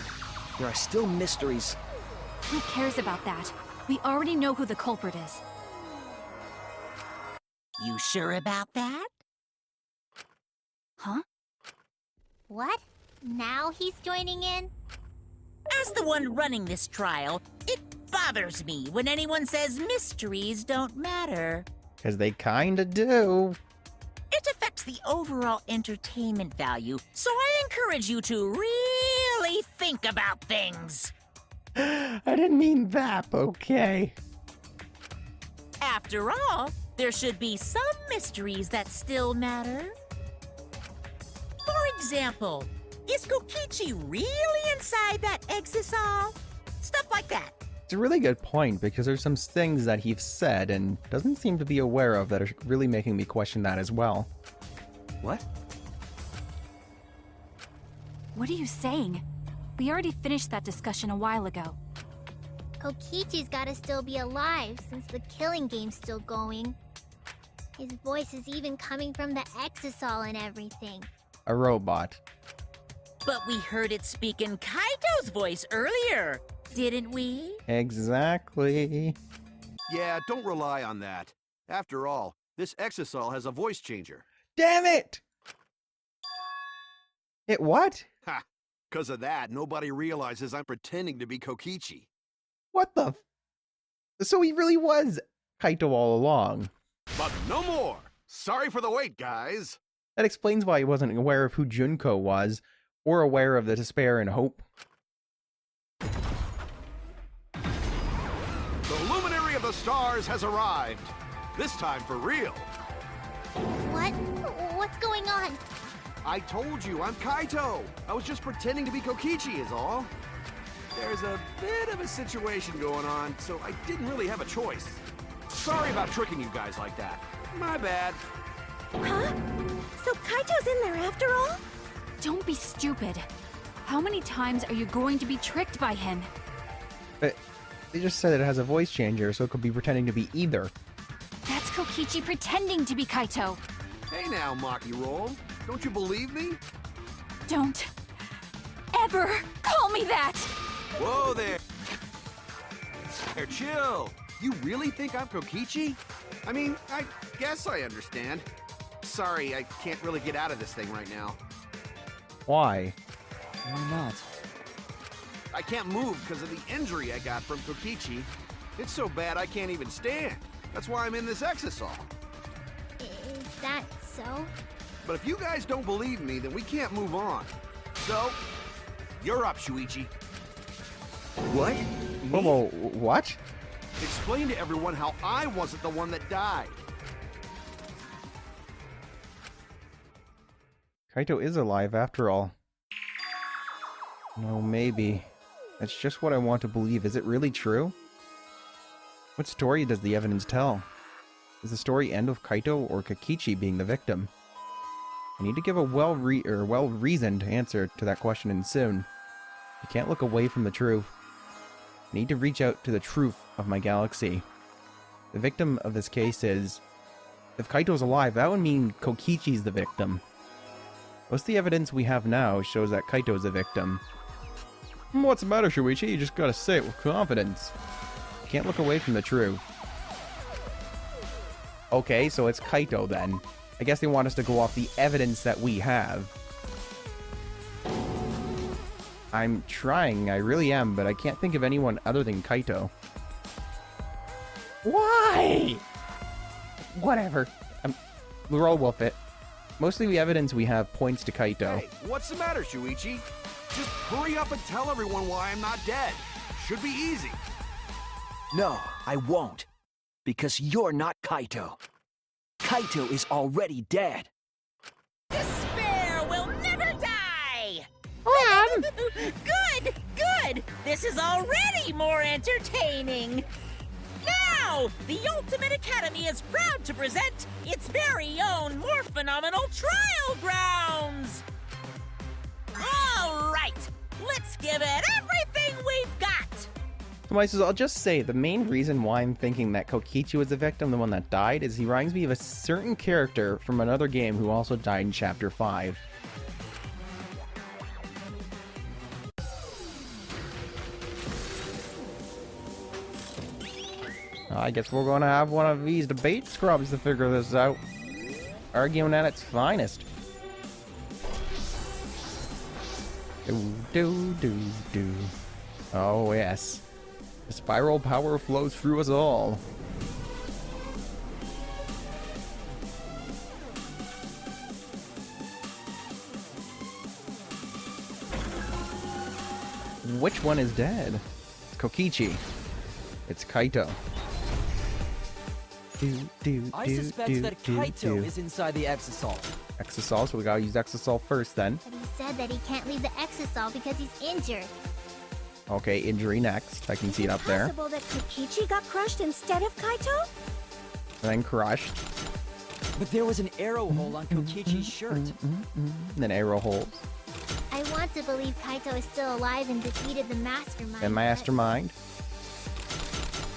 There are still mysteries. Who cares about that? We already know who the culprit is. You sure about that? Huh? What? Now he's joining in? As the one running this trial, it bothers me when anyone says mysteries don't matter. Because they kinda do. It affects the overall entertainment value, so I encourage you to really think about things. I didn't mean that, okay? After all, there should be some mysteries that still matter. For example, is Kokichi really inside that exisal? Stuff like that. It's a really good point, because there's some things that he's said and doesn't seem to be aware of that are really making me question that as well. What? What are you saying? We already finished that discussion a while ago. Kokichi's gotta still be alive since the killing game's still going. His voice is even coming from the exisal and everything. A robot. But we heard it speak in Kaito's voice earlier, didn't we? Exactly. Yeah, don't rely on that. After all, this exisal has a voice changer. Damn it! It what? Ha! 'Cause of that, nobody realizes I'm pretending to be Kokichi. What the So he really was Kaito all along. But no more! Sorry for the wait, guys! That explains why he wasn't aware of who Junko was, or aware of the despair and hope. The luminary of the stars has arrived. This time for real. What? What's going on? I told you, I'm Kaito. I was just pretending to be Kokichi is all. There's a bit of a situation going on, so I didn't really have a choice. Sorry about tricking you guys like that. My bad. Huh? So Kaito's in there after all? Don't be stupid. How many times are you going to be tricked by him? But they just said it has a voice changer, so it could be pretending to be either. That's Kokichi pretending to be Kaito. Hey now, Maki Roll. Don't you believe me? Don't ever call me that! Whoa there. Here, chill. You really think I'm Kokichi? I mean, I guess I understand. Sorry, I can't really get out of this thing right now. Why? Why not? I can't move because of the injury I got from Kokichi. It's so bad I can't even stand. That's why I'm in this exisal. Is that so? But if you guys don't believe me, then we can't move on. So, you're up, Shuichi. What? Whoa, what? Explain to everyone how I wasn't the one that died. Kaito is alive after all. No, maybe. That's just what I want to believe. Is it really true? What story does the evidence tell? Does the story end with Kaito or Kokichi being the victim? I need to give a well-reasoned answer to that question, and soon. You can't look away from the truth. I need to reach out to the truth of my galaxy. The victim of this case is... If Kaito's alive, that would mean Kokichi's the victim. Most of the evidence we have now shows that Kaito's the victim. What's the matter, Shuichi? You just gotta say it with confidence. Can't look away from the truth. Okay, so it's Kaito then. I guess they want us to go off the evidence that we have. I'm trying, I really am, but I can't think of anyone other than Kaito. Why? Whatever. We'll roll with it. Mostly the evidence we have points to Kaito. Hey, what's the matter, Shuichi? Just hurry up and tell everyone why I'm not dead. Should be easy. No, I won't. Because you're not Kaito. Kaito is already dead. Despair will never die! Good! Good! This is already more entertaining! Now, the Ultimate Academy is proud to present its very own more phenomenal trial grounds! All right, let's give it everything we've got! So, Mices, I'll just say, the main reason why I'm thinking that Kokichi was the victim, the one that died, is he reminds me of a certain character from another game who also died in Chapter 5. I guess we're gonna have one of these debate scrubs to figure this out. Arguing at its finest. Do. Oh, yes. The spiral power flows through us all. Which one is dead? It's Kokichi. It's Kaito. I suspect that Kaito is inside the Exisal. Exisal, so we gotta use Exisal first then. But he said that he can't leave the Exisal because he's injured. Okay, injury next. I can see it up there. Is it possible that Kokichi got crushed instead of Kaito? And then crushed. But there was an arrow hole on Kokichi's shirt. And then arrow holes. I want to believe Kaito is still alive and defeated the Mastermind. And Mastermind.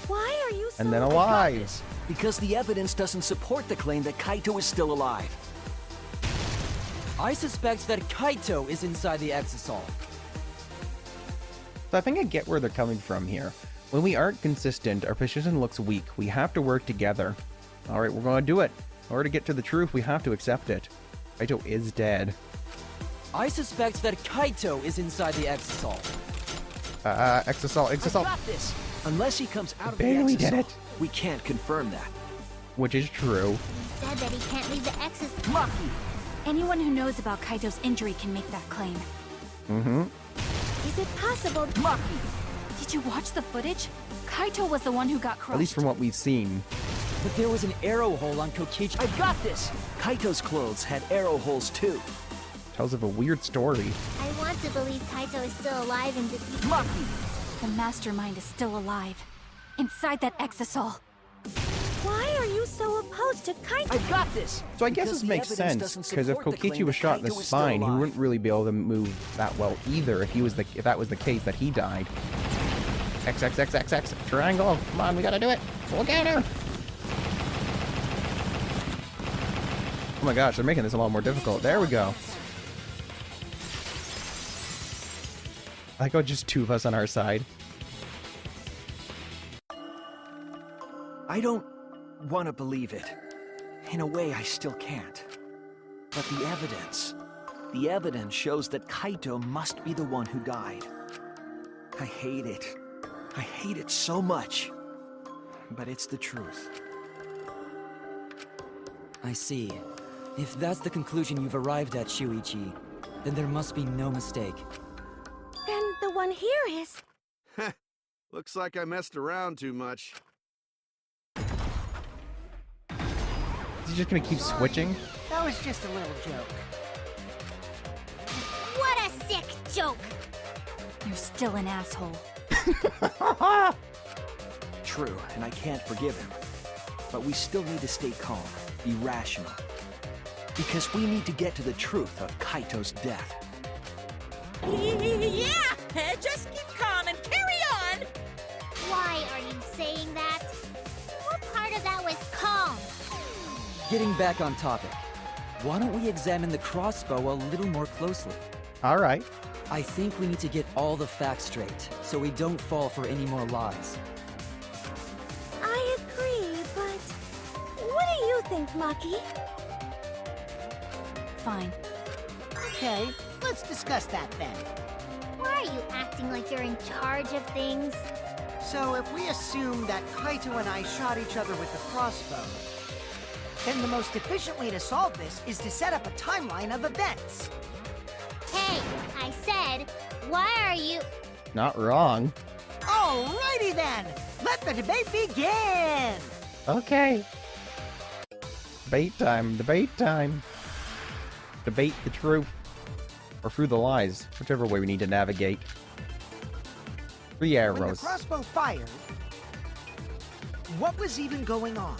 Why are you so... And then alive. Because the evidence doesn't support the claim that Kaito is still alive. I suspect that Kaito is inside the Exisal. So I think I get where they're coming from here. When we aren't consistent, our position looks weak. We have to work together. Alright, we're gonna do it. In order to get to the truth, we have to accept it. Kaito is dead. I suspect that Kaito is inside the Exisal. Exisal. I got this! Unless he comes out of the Barely did Exisal, it. we can't confirm that. Which is true. He said that he can't leave the Exisal. Lucky! Anyone who knows about Kaito's injury can make that claim. Mm-hmm. Is it possible... Lucky! Did you watch the footage? Kaito was the one who got crushed. At least from what we've seen. But there was an arrow hole on Kokichi. I got this! Kaito's clothes had arrow holes too. Tells of a weird story. I want to believe Kaito is still alive and defeated. Lucky! The Mastermind is still alive. Inside that Exisal. Why are you so opposed to Kaito? I got this! So I guess Because this makes the evidence sense, doesn't because if support the claim Kokichi was that shot in the Kaito is still spine, he alive. wouldn't really be able to move that well either if that was the case that he died. X. Triangle. Come on, we gotta do it. Full counter. Oh my gosh, they're making this a lot more difficult. There we go. I like how just two of us on our side. I don't want to believe it. In a way, I still can't. But the evidence shows that Kaito must be the one who died. I hate it. I hate it so much. But it's the truth. I see. If that's the conclusion you've arrived at, Shuichi, then there must be no mistake. Then the one here is... Looks like I messed around too much. Is he just gonna keep switching? That was just a little joke. What a sick joke! You're still an asshole. True, and I can't forgive him. But we still need to stay calm, be rational. Because we need to get to the truth of Kaito's death. Yeah! Just keep calm and carry on! Getting back on topic, why don't we examine the crossbow a little more closely? Alright. I think we need to get all the facts straight, so we don't fall for any more lies. I agree, but what do you think, Maki? Fine. Okay, let's discuss that then. Why are you acting like you're in charge of things? So if we assume that Kaito and I shot each other with the crossbow, then the most efficient way to solve this is to set up a timeline of events. Hey, I said, why are you... Not wrong. Alrighty then! Let the debate begin! Okay. Debate time, debate time. Debate the truth. Or through the lies, whichever way we need to navigate. 3 When the arrows. crossbow fired, what was even going on?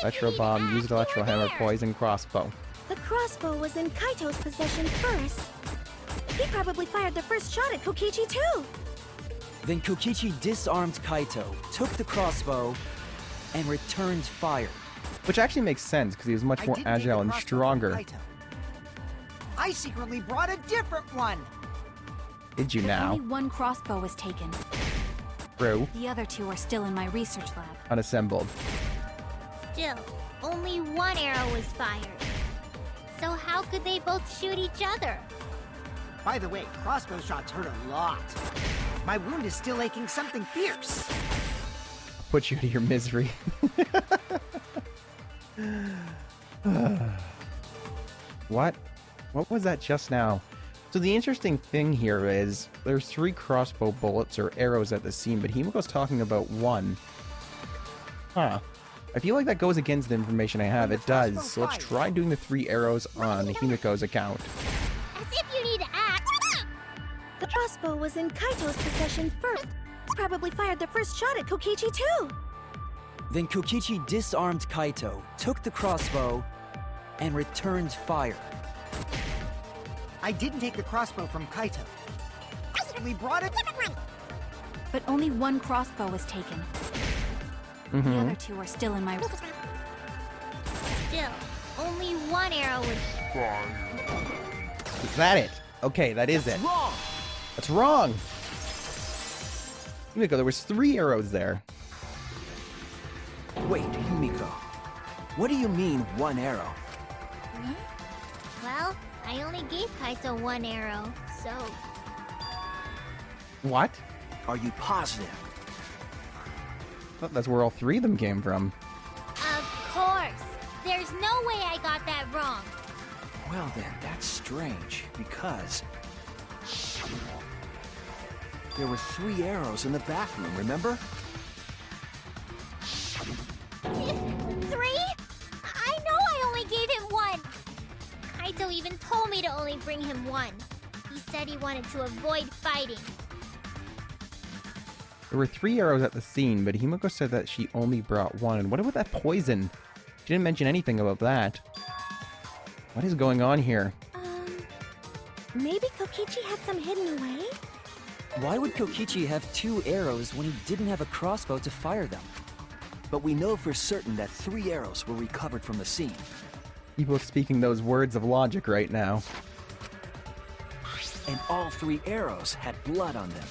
Electro bomb, used electro hammer, poison, crossbow. The crossbow was in Kaito's possession first. He probably fired the first shot at Kokichi too. Then Kokichi disarmed Kaito, took the crossbow, and returned fire. Which actually makes sense, because he was much I more didn't take agile the and crossbow from stronger. Kaito. I secretly brought a different one. Did you But now? only one crossbow was taken. True. The other 2 are still in my research lab. Unassembled. Still, only one arrow was fired. So how could they both shoot each other? By the way, crossbow shots hurt a lot. My wound is still aching something fierce. Put you to your misery. What? What was that just now? So the interesting thing here is there's 3 crossbow bullets or arrows at the scene, but Himiko's talking about 1. Huh. I feel like that goes against the information I have. It does. So let's try doing the 3 arrows on Himiko's account. As if you need to act. The crossbow was in Kaito's possession first. Probably fired the first shot at Kokichi too. Then Kokichi disarmed Kaito, took the crossbow, and returned fire. I didn't take the crossbow from Kaito. We brought a different one. But only one crossbow was taken. The other 2 are still in my... Still, only one arrow was... Is that it? Okay, that is it. Wrong! That's wrong! Himiko, there was 3 arrows there. Wait, Himiko. What do you mean, 1 arrow? Well, I only gave Kaito 1 arrow, so... What? Are you positive? I thought that's where all 3 of them came from. Of course! There's no way I got that wrong! Well then, that's strange, because... there were 3 arrows in the bathroom, remember? 3? I know I only gave him 1! Kaito even told me to only bring him 1. He said he wanted to avoid fighting. There were 3 arrows at the scene, but Himiko said that she only brought 1. And what about that poison? She didn't mention anything about that. What is going on here? Maybe Kokichi had some hidden away? Why would Kokichi have 2 arrows when he didn't have a crossbow to fire them? But we know for certain that 3 arrows were recovered from the scene. People speaking those words of logic right now. And all 3 arrows had blood on them.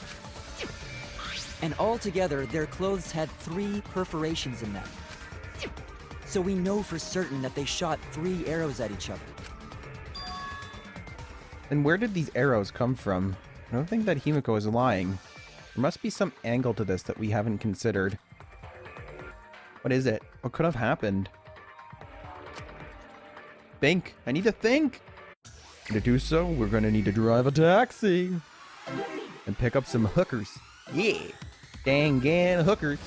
And altogether, their clothes had 3 perforations in them. So we know for certain that they shot 3 arrows at each other. And where did these arrows come from? I don't think that Himiko is lying. There must be some angle to this that we haven't considered. What is it? What could have happened? Think! I need to think! To do so, we're gonna need to drive a taxi! And pick up some hookers. Yeah! Dangan hookers!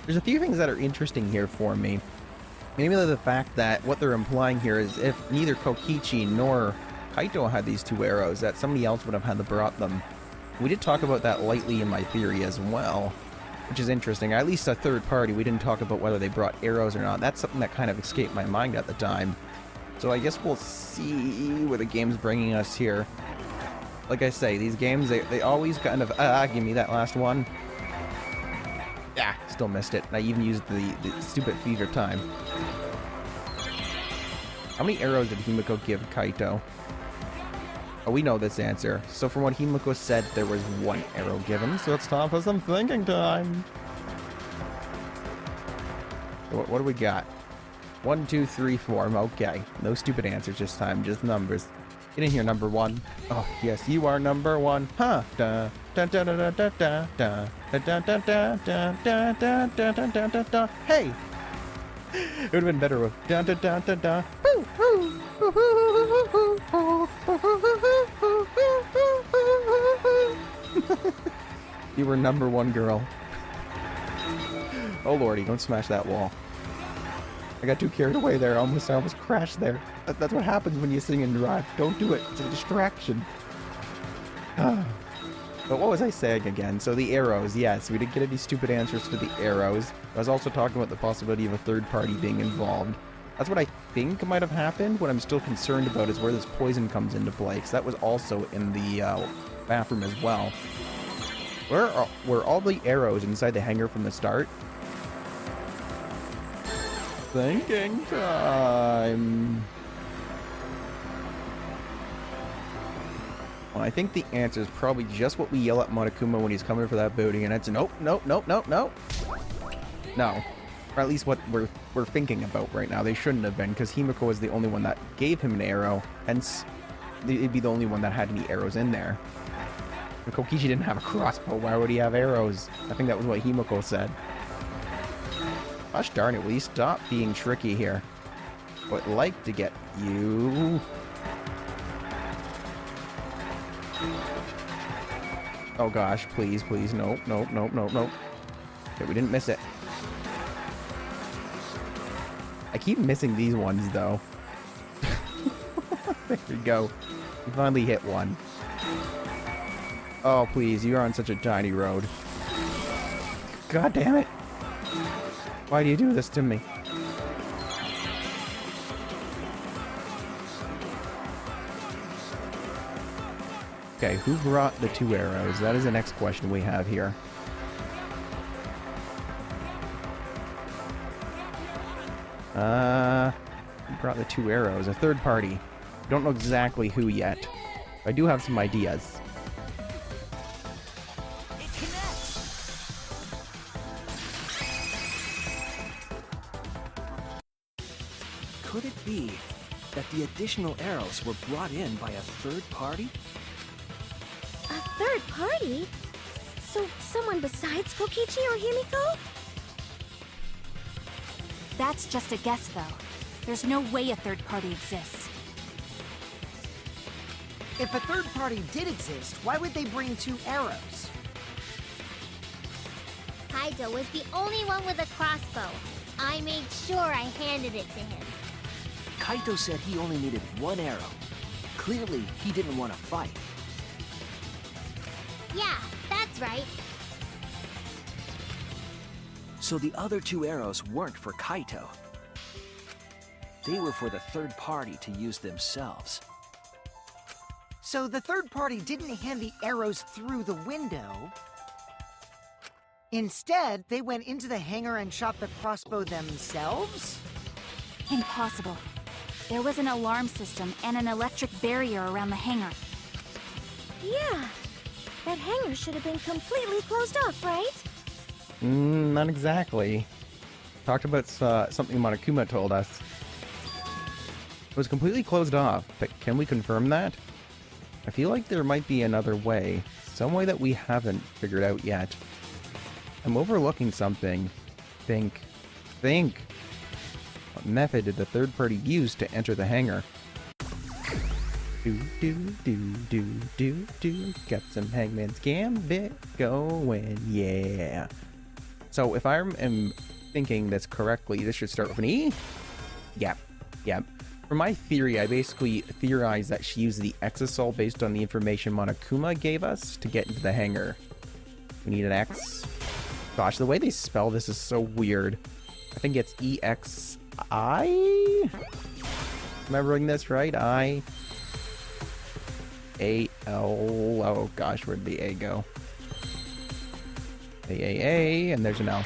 There's a few things that are interesting here for me. Maybe the fact that what they're implying here is if neither Kokichi nor Kaito had these 2 arrows, that somebody else would have had to brought them. We did talk about that lightly in my theory as well, which is interesting. At least a third party, we didn't talk about whether they brought arrows or not. That's something that kind of escaped my mind at the time. So I guess we'll see where the game's bringing us here. Like I say, these games, they always kind of, give me that last one. Yeah, still missed it. And I even used the stupid fever time. How many arrows did Himiko give Kaito? Oh, we know this answer. So from what Himiko said, there was 1 arrow given. So it's time for some thinking time. What do we got? 1, 2, 3, 4. Okay. No stupid answers this time, just numbers. Get in here, number 1. Oh, yes, you are number 1. Huh. Da da da da da da da da da da da da da da da da da. Hey! It would have been better with da da da da da. You were number 1 girl. Oh lordy, don't smash that wall. I got too carried away there. I almost crashed there. That's what happens when you sing and drive. Don't do it. It's a distraction. But what was I saying again? So the arrows, yes, we didn't get any stupid answers for the arrows. I was also talking about the possibility of a third party being involved. That's what I think might have happened. What I'm still concerned about is where this poison comes into play, because that was also in the bathroom as well. Were all the arrows inside the hangar from the start? Thinking time. Well, I think the answer is probably just what we yell at Monokuma when he's coming for that booty, and it's nope, nope, nope, nope, nope. No. Or at least what we're thinking about right now. They shouldn't have been, because Himiko was the only one that gave him an arrow, hence it'd be the only one that had any arrows in there. If Kokichi didn't have a crossbow, why would he have arrows? I think that was what Himiko said. Gosh darn it, will you stop being tricky here? Would like to get you. Oh gosh, please, please, nope, nope, nope, nope, nope. Okay, we didn't miss it. I keep missing these ones, though. There we go. We finally hit one. Oh, please, you're on such a tiny road. God damn it. Why do you do this to me? Okay, who brought the 2 arrows? That is the next question we have here. Who brought the 2 arrows? A third party. Don't know exactly who yet. I do have some ideas. It connects. Could it be that the additional arrows were brought in by a third party? A third party? So someone besides Kokichi or Himiko? That's just a guess, though. There's no way a third party exists. If a third party did exist, why would they bring 2 arrows? Kaito was the only one with a crossbow. I made sure I handed it to him. Kaito said he only needed 1 arrow. Clearly, he didn't want to fight. Yeah, that's right. So the other 2 arrows weren't for Kaito. They were for the third party to use themselves. So the third party didn't hand the arrows through the window. Instead, they went into the hangar and shot the crossbow themselves? Impossible. There was an alarm system and an electric barrier around the hangar. Yeah. That hangar should have been completely closed off, right? Not exactly. Talked about something Monokuma told us. It was completely closed off, but can we confirm that? I feel like there might be another way. Some way that we haven't figured out yet. I'm overlooking something. Think. What method did the third party use to enter the hangar? Do. Got some Hangman's Gambit going, yeah. So if I am thinking this correctly, this should start with an E? Yep. For my theory, I basically theorized that she used the Exisol based on the information Monokuma gave us to get into the hangar. We need an X. Gosh, the way they spell this is so weird. I think it's E-X-I? Am I reading this right? I-A-L... Oh gosh, where'd the A go? A-A-A, and there's an L.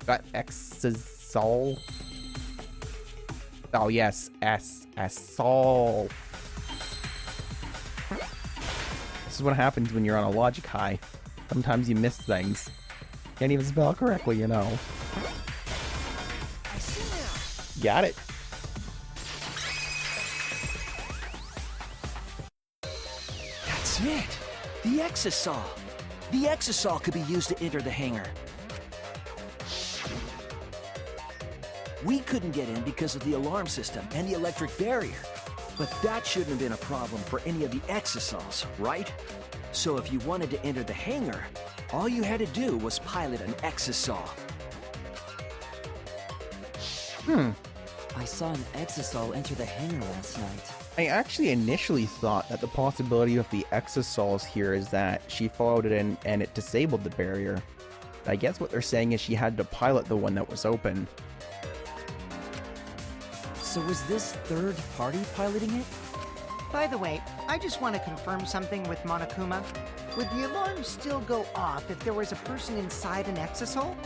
Got Exisol. Oh yes, Sol. This is what happens when you're on a logic high. Sometimes you miss things. Can't even spell correctly, you know. Got it. That's it! The Exisol! The Exisol could be used to enter the hangar. We couldn't get in because of the alarm system and the electric barrier. But that shouldn't have been a problem for any of the Exisols, right? So if you wanted to enter the hangar, all you had to do was pilot an Exisol. I saw an Exisol enter the hangar last night. I actually initially thought that the possibility of the Exisols here is that she followed it in and it disabled the barrier. I guess what they're saying is she had to pilot the one that was open. So was this third party piloting it? By the way, I just want to confirm something with Monokuma. Would the alarm still go off if there was a person inside an Exisol?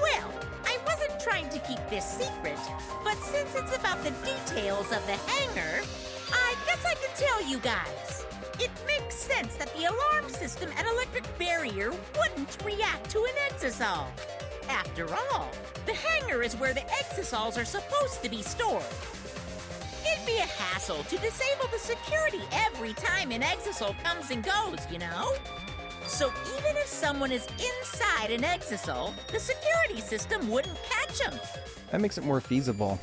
Well, I wasn't trying to keep this secret, but since it's about the details of the hangar, I guess I can tell you guys. It makes sense that the alarm system and electric barrier wouldn't react to an Exisol. After all, the hangar is where the Exisols are supposed to be stored. It'd be a hassle to disable the security every time an Exisol comes and goes, you know? So even if someone is inside an Exisol, the security system wouldn't catch them. That makes it more feasible.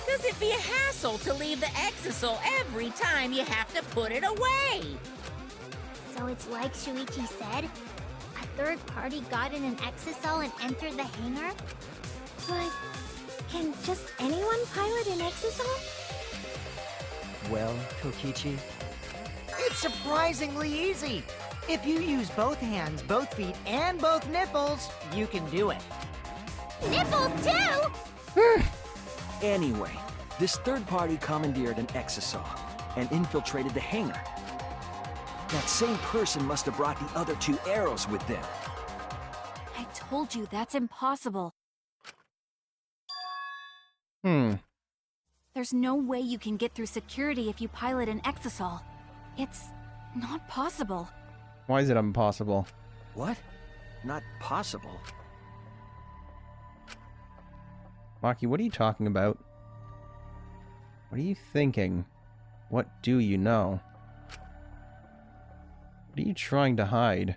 Because it'd be a hassle to leave the Exisol every time you have to put it away. So it's like Shuichi said? A third party got in an Exisol and entered the hangar? But can just anyone pilot an Exisol? Well, Kokichi, It's surprisingly easy. If you use both hands, both feet, and both nipples, you can do it. Nipples too? Anyway, this third party commandeered an Exisol and infiltrated the hangar. That same person must have brought the other two arrows with them. I told you that's impossible. There's no way you can get through security if you pilot an Exisol. It's not possible. Why is it impossible? What? Not possible. Maki, what are you talking about? What are you thinking? What do you know? What are you trying to hide?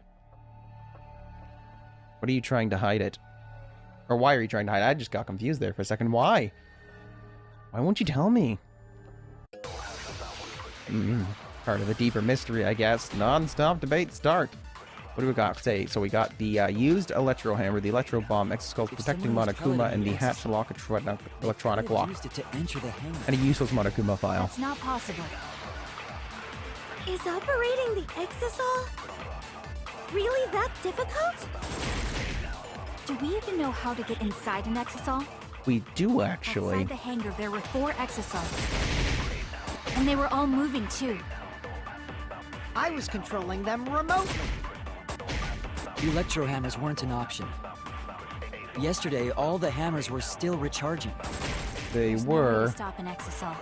What are you trying to hide it? Or why are you trying to hide it? I just got confused there for a second. Why? Why won't you tell me? Part of the deeper mystery, I guess. Non-stop debate start. What do we got? So we got the used electro hammer, the electro bomb, Exisol protecting Monokuma, and the hatch to lock electronic lock. Used it to enter the hangar. And a useless Monokuma file. That's not possible. Is operating the Exisol really that difficult? Do we even know how to get inside an Exisol? We do actually. Outside the hangar, there were 4 Exisols. And they were all moving too. I was controlling them remotely. Electro hammers weren't an option. Yesterday, all the hammers were still recharging. They There's no way to were. stop an Exisol.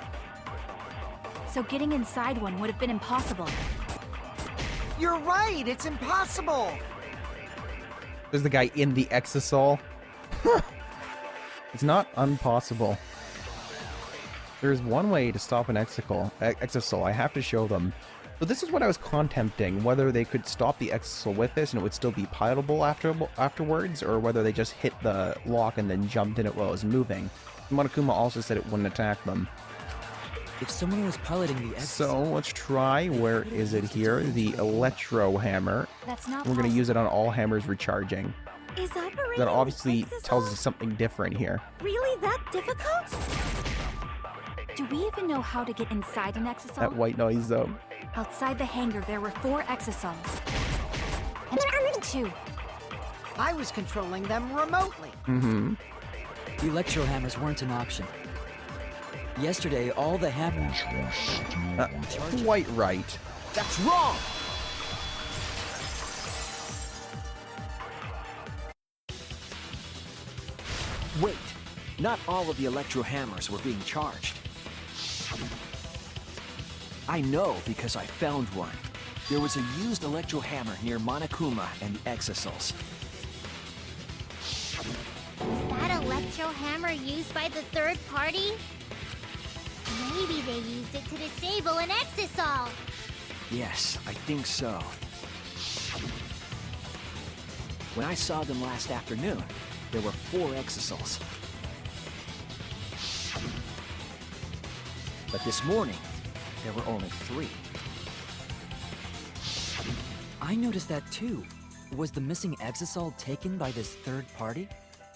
So getting inside one would have been impossible. You're right, it's impossible. There's the guy in the Exisol. It's not impossible. There's one way to stop an Exisol. I have to show them. So this is what I was contemplating, whether they could stop the Exisol with this and it would still be pilotable afterwards, or whether they just hit the lock and then jumped in it while it was moving. Monokuma also said it wouldn't attack them. If someone was piloting the Exisol... So let's try, where is it here? The electro hammer. That's not We're going to possible. use it on all hammers recharging. Is operating That obviously the Exisol tells us something different here. really that difficult? Do we even know how to get inside an Exisol? That white noise though. Outside the hangar, there were 4 Exisols. And 2. I was controlling them remotely. Electro hammers weren't an option. Yesterday, all the hammers... Quite right. That's wrong! Wait, not all of the electro hammers were being charged. I know because I found one. There was a used electro hammer near Monokuma and the Exisals. Is that electro hammer used by the third party? Maybe they used it to disable an Exisal. Yes, I think so. When I saw them last afternoon, there were 4 Exisals. But this morning, there were only 3. I noticed that too. Was the missing Exisal taken by this third party?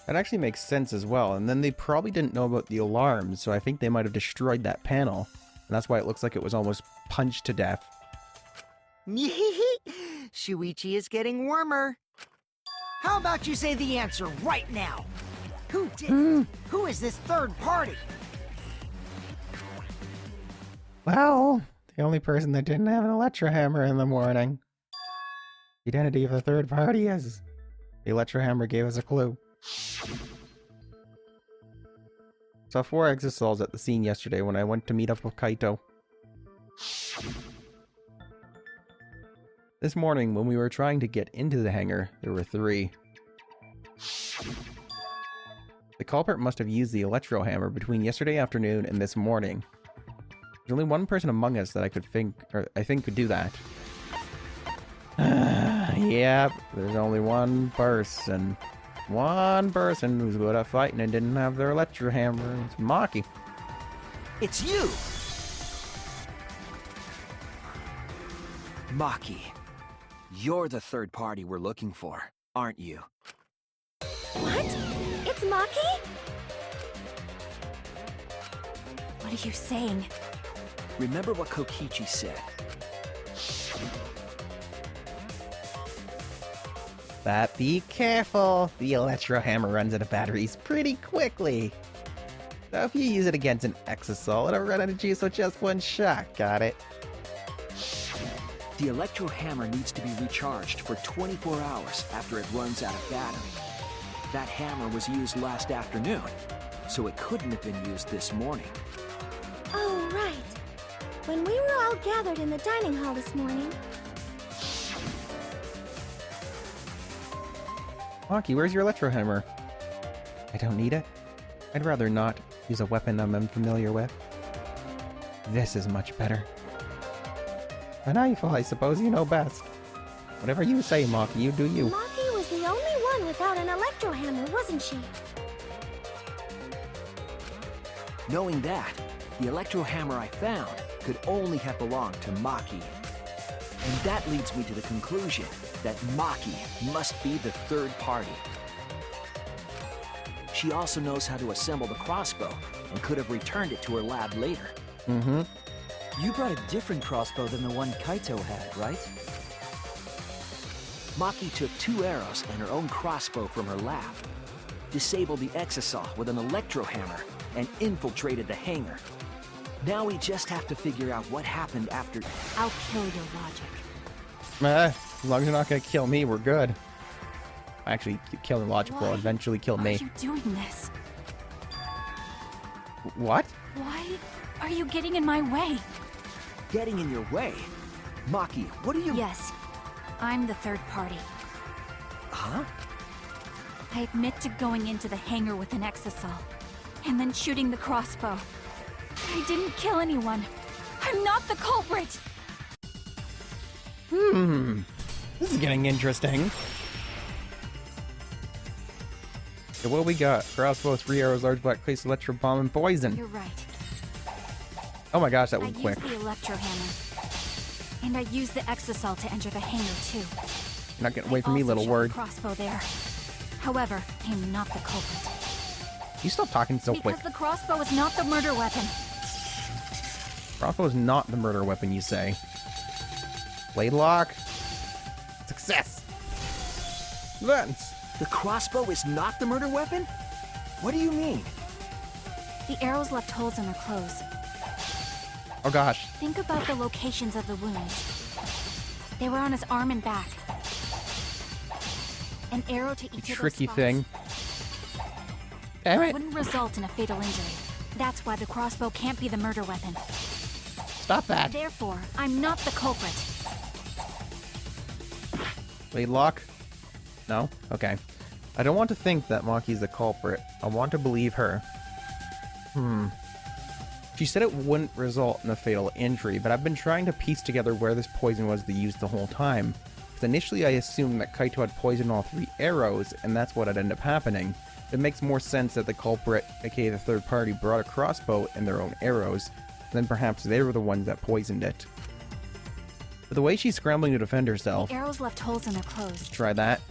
That actually makes sense as well, and then they probably didn't know about the alarms, so I think they might have destroyed that panel, and that's why it looks like it was almost punched to death. Shuichi is getting warmer. How about you say the answer right now? Who did? Who is this third party? Well, the only person that didn't have an electro hammer in the morning. The identity of the third party is... The electro hammer gave us a clue. Saw 4 Exisals at the scene yesterday when I went to meet up with Kaito. This morning, when we were trying to get into the hangar, there were 3. The culprit must have used the electro hammer between yesterday afternoon and this morning. There's only one person among us that I think could do that. Yep, there's only one person. One person who's good at fighting and didn't have their electro hammer. It's Maki. It's you! Maki, you're the third party we're looking for, aren't you? What? It's Maki? What are you saying? Remember what Kokichi said. But be careful, the electro hammer runs out of batteries pretty quickly. So if you use it against an Exisal, it'll run out of juice with just one shot, got it? The electro hammer needs to be recharged for 24 hours after it runs out of battery. That hammer was used last afternoon, so it couldn't have been used this morning. Oh, right. When we were all gathered in the dining hall this morning, Maki, where's your electro hammer? I don't need it. I'd rather not use a weapon I'm unfamiliar with. This is much better. A knife, well, I suppose you know best. Whatever you say, Maki, you do you. Maki was the only one without an electro hammer, wasn't she? Knowing that, the electro hammer I found could only have belonged to Maki. And that leads me to the conclusion that Maki must be the third party. She also knows how to assemble the crossbow and could have returned it to her lab later. Mm-hmm. You brought a different crossbow than the one Kaito had, right? Maki took 2 arrows and her own crossbow from her lab, disabled the Exisal with an electro hammer, and infiltrated the hangar. Now we just have to figure out what happened after... I'll kill your logic. As long as you're not gonna kill me, we're good. Actually, killing logic will eventually kill me. Why are you doing this? What? Why are you getting in my way? Getting in your way? Maki, what are you... Yes, I'm the third party. Huh? I admit to going into the hangar with an Exisal, and then shooting the crossbow. I didn't kill anyone. I'm not the culprit! This is getting interesting. So what we got? Crossbow, 3 arrows, large black place, electro bomb, and poison. You're right. Oh my gosh, that I went quick. used the electro hammer. And I used the Exisal to enter the hangar too. You're not getting away from me, little shot word. the crossbow there. However, I'm not the culprit. You stop talking so quick. Because the crossbow is not the murder weapon. Crossbow is not the murder weapon, you say. Blade lock. Success. Advance. The crossbow is not the murder weapon? What do you mean? The arrows left holes in their clothes. Oh gosh. Think about the locations of the wounds. They were on his arm and back. An arrow to each of those Tricky spots. thing. Damn it! Wouldn't result in a fatal injury. That's why the crossbow can't be the murder weapon. Stop that! Therefore, I'm not the culprit. Wait, lock? No? Okay. I don't want to think that Maki's the culprit. I want to believe her. She said it wouldn't result in a fatal injury, but I've been trying to piece together where this poison was they used the whole time. Because initially I assumed that Kaito had poisoned all 3 arrows, and that's what had ended up happening. It makes more sense that the culprit, aka the third party, brought a crossbow and their own arrows, and then perhaps they were the ones that poisoned it. But the way she's scrambling to defend herself... The arrows left holes in their clothes. Try that.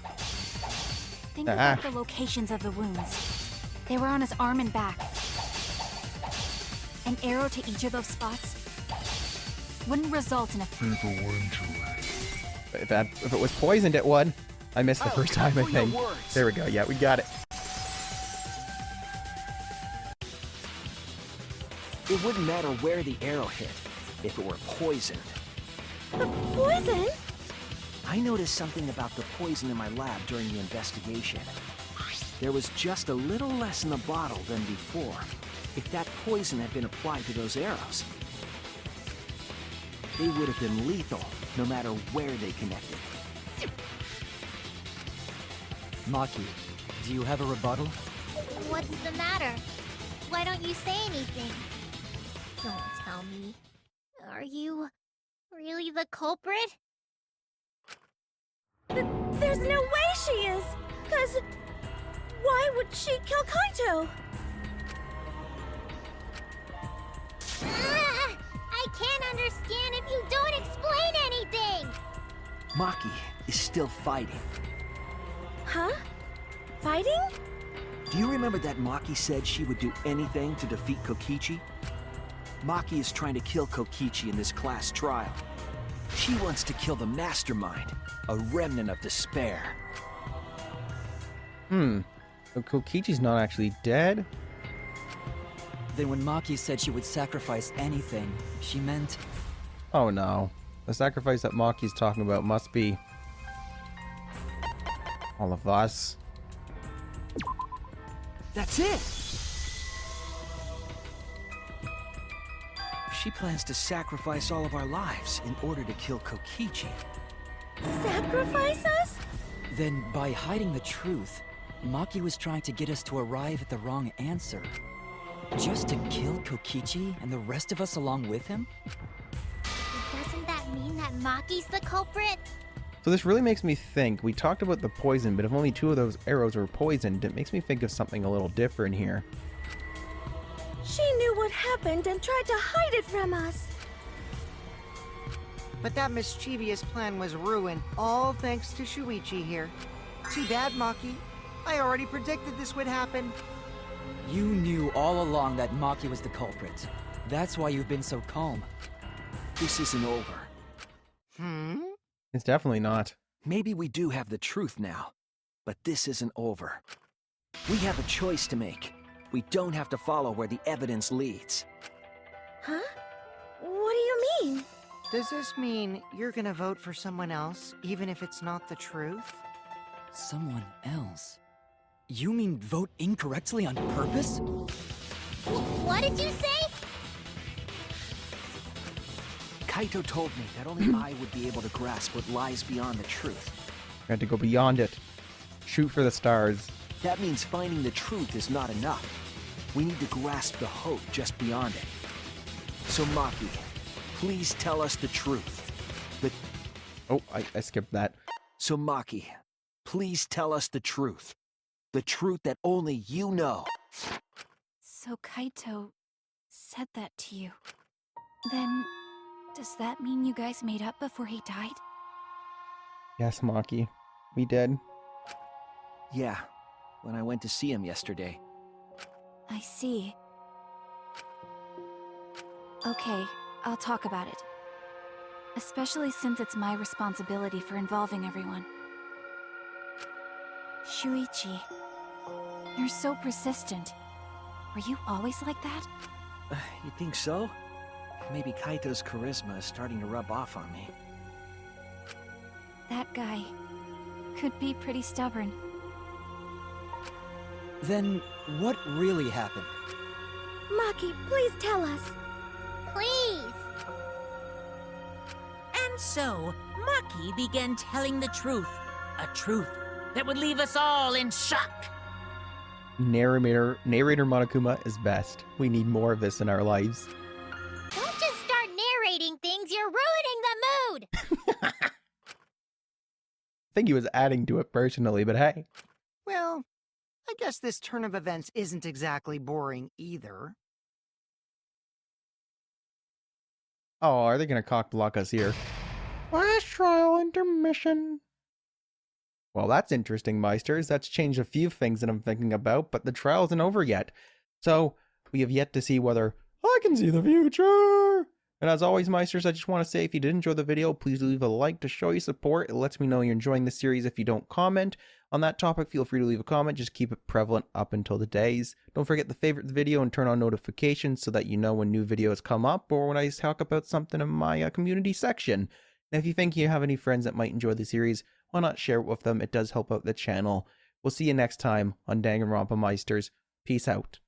Think about the locations of the wounds. They were on his arm and back. An arrow to each of those spots wouldn't result in a fatal injury. If it was poisoned, it would. I missed the first time, I think. There we go. Yeah, we got it. It wouldn't matter where the arrow hit if it were poisoned. Poison? I noticed something about the poison in my lab during the investigation. There was just a little less in the bottle than before. If that poison had been applied to those arrows, they would have been lethal, no matter where they connected. Maki, do you have a rebuttal? What's the matter? Why don't you say anything? Don't tell me. Are you really the culprit? There's no way she is! 'Cause why would she kill Kaito? I can't understand if you don't explain anything! Maki is still fighting. Huh? Fighting? Do you remember that Maki said she would do anything to defeat Kokichi? Maki is trying to kill Kokichi in this class trial. She wants to kill the mastermind, a remnant of despair. So Kokichi's not actually dead? Then when Maki said she would sacrifice anything, she meant... Oh no. The sacrifice that Maki's talking about must be... all of us. That's it! She plans to sacrifice all of our lives in order to kill Kokichi. Sacrifice us? Then, by hiding the truth, Maki was trying to get us to arrive at the wrong answer. Just to kill Kokichi and the rest of us along with him? Doesn't that mean that Maki's the culprit? So this really makes me think. We talked about the poison, but if only 2 of those arrows were poisoned, it makes me think of something a little different here. She knew what happened and tried to hide it from us. But that mischievous plan was ruined, all thanks to Shuichi here. Too bad, Maki. I already predicted this would happen. You knew all along that Maki was the culprit. That's why you've been so calm. This isn't over. It's definitely not. Maybe we do have the truth now, but this isn't over. We have a choice to make. We don't have to follow where the evidence leads. Huh? What do you mean? Does this mean you're gonna vote for someone else, even if it's not the truth? Someone else? You mean vote incorrectly on purpose? What did you say? Kaito told me that only I would be able to grasp what lies beyond the truth. We had to go beyond it. Shoot for the stars. That means finding the truth is not enough. We need to grasp the hope just beyond it. So Maki, please tell us the truth. Oh, I skipped that. So Maki, please tell us the truth. The truth that only you know. So Kaito said that to you. Then, does that mean you guys made up before he died? Yes, Maki. We did. Yeah, when I went to see him yesterday. I see. Okay, I'll talk about it. Especially since it's my responsibility for involving everyone. Shuichi, you're so persistent. Were you always like that? You think so? Maybe Kaito's charisma is starting to rub off on me. That guy could be pretty stubborn. Then, what really happened? Maki, please tell us. Please. And so, Maki began telling the truth. A truth that would leave us all in shock. Narrator Monokuma is best. We need more of this in our lives. Don't just start narrating things, you're ruining the mood! I think he was adding to it personally, but hey. Well, I guess this turn of events isn't exactly boring either. Oh, are they gonna cock block us here? Last trial intermission. Well, that's interesting, Meisters. That's changed a few things that I'm thinking about, but the trial isn't over yet. So, we have yet to see whether I can see the future. And as always, Meisters, I just want to say if you did enjoy the video, please leave a like to show your support. It lets me know you're enjoying the series if you don't comment. On that topic, feel free to leave a comment. Just keep it prevalent up until the days. Don't forget to favorite the video and turn on notifications so that you know when new videos come up or when I talk about something in my community section. And if you think you have any friends that might enjoy the series, why not share it with them? It does help out the channel. We'll see you next time on Danganronpa Meisters. Peace out.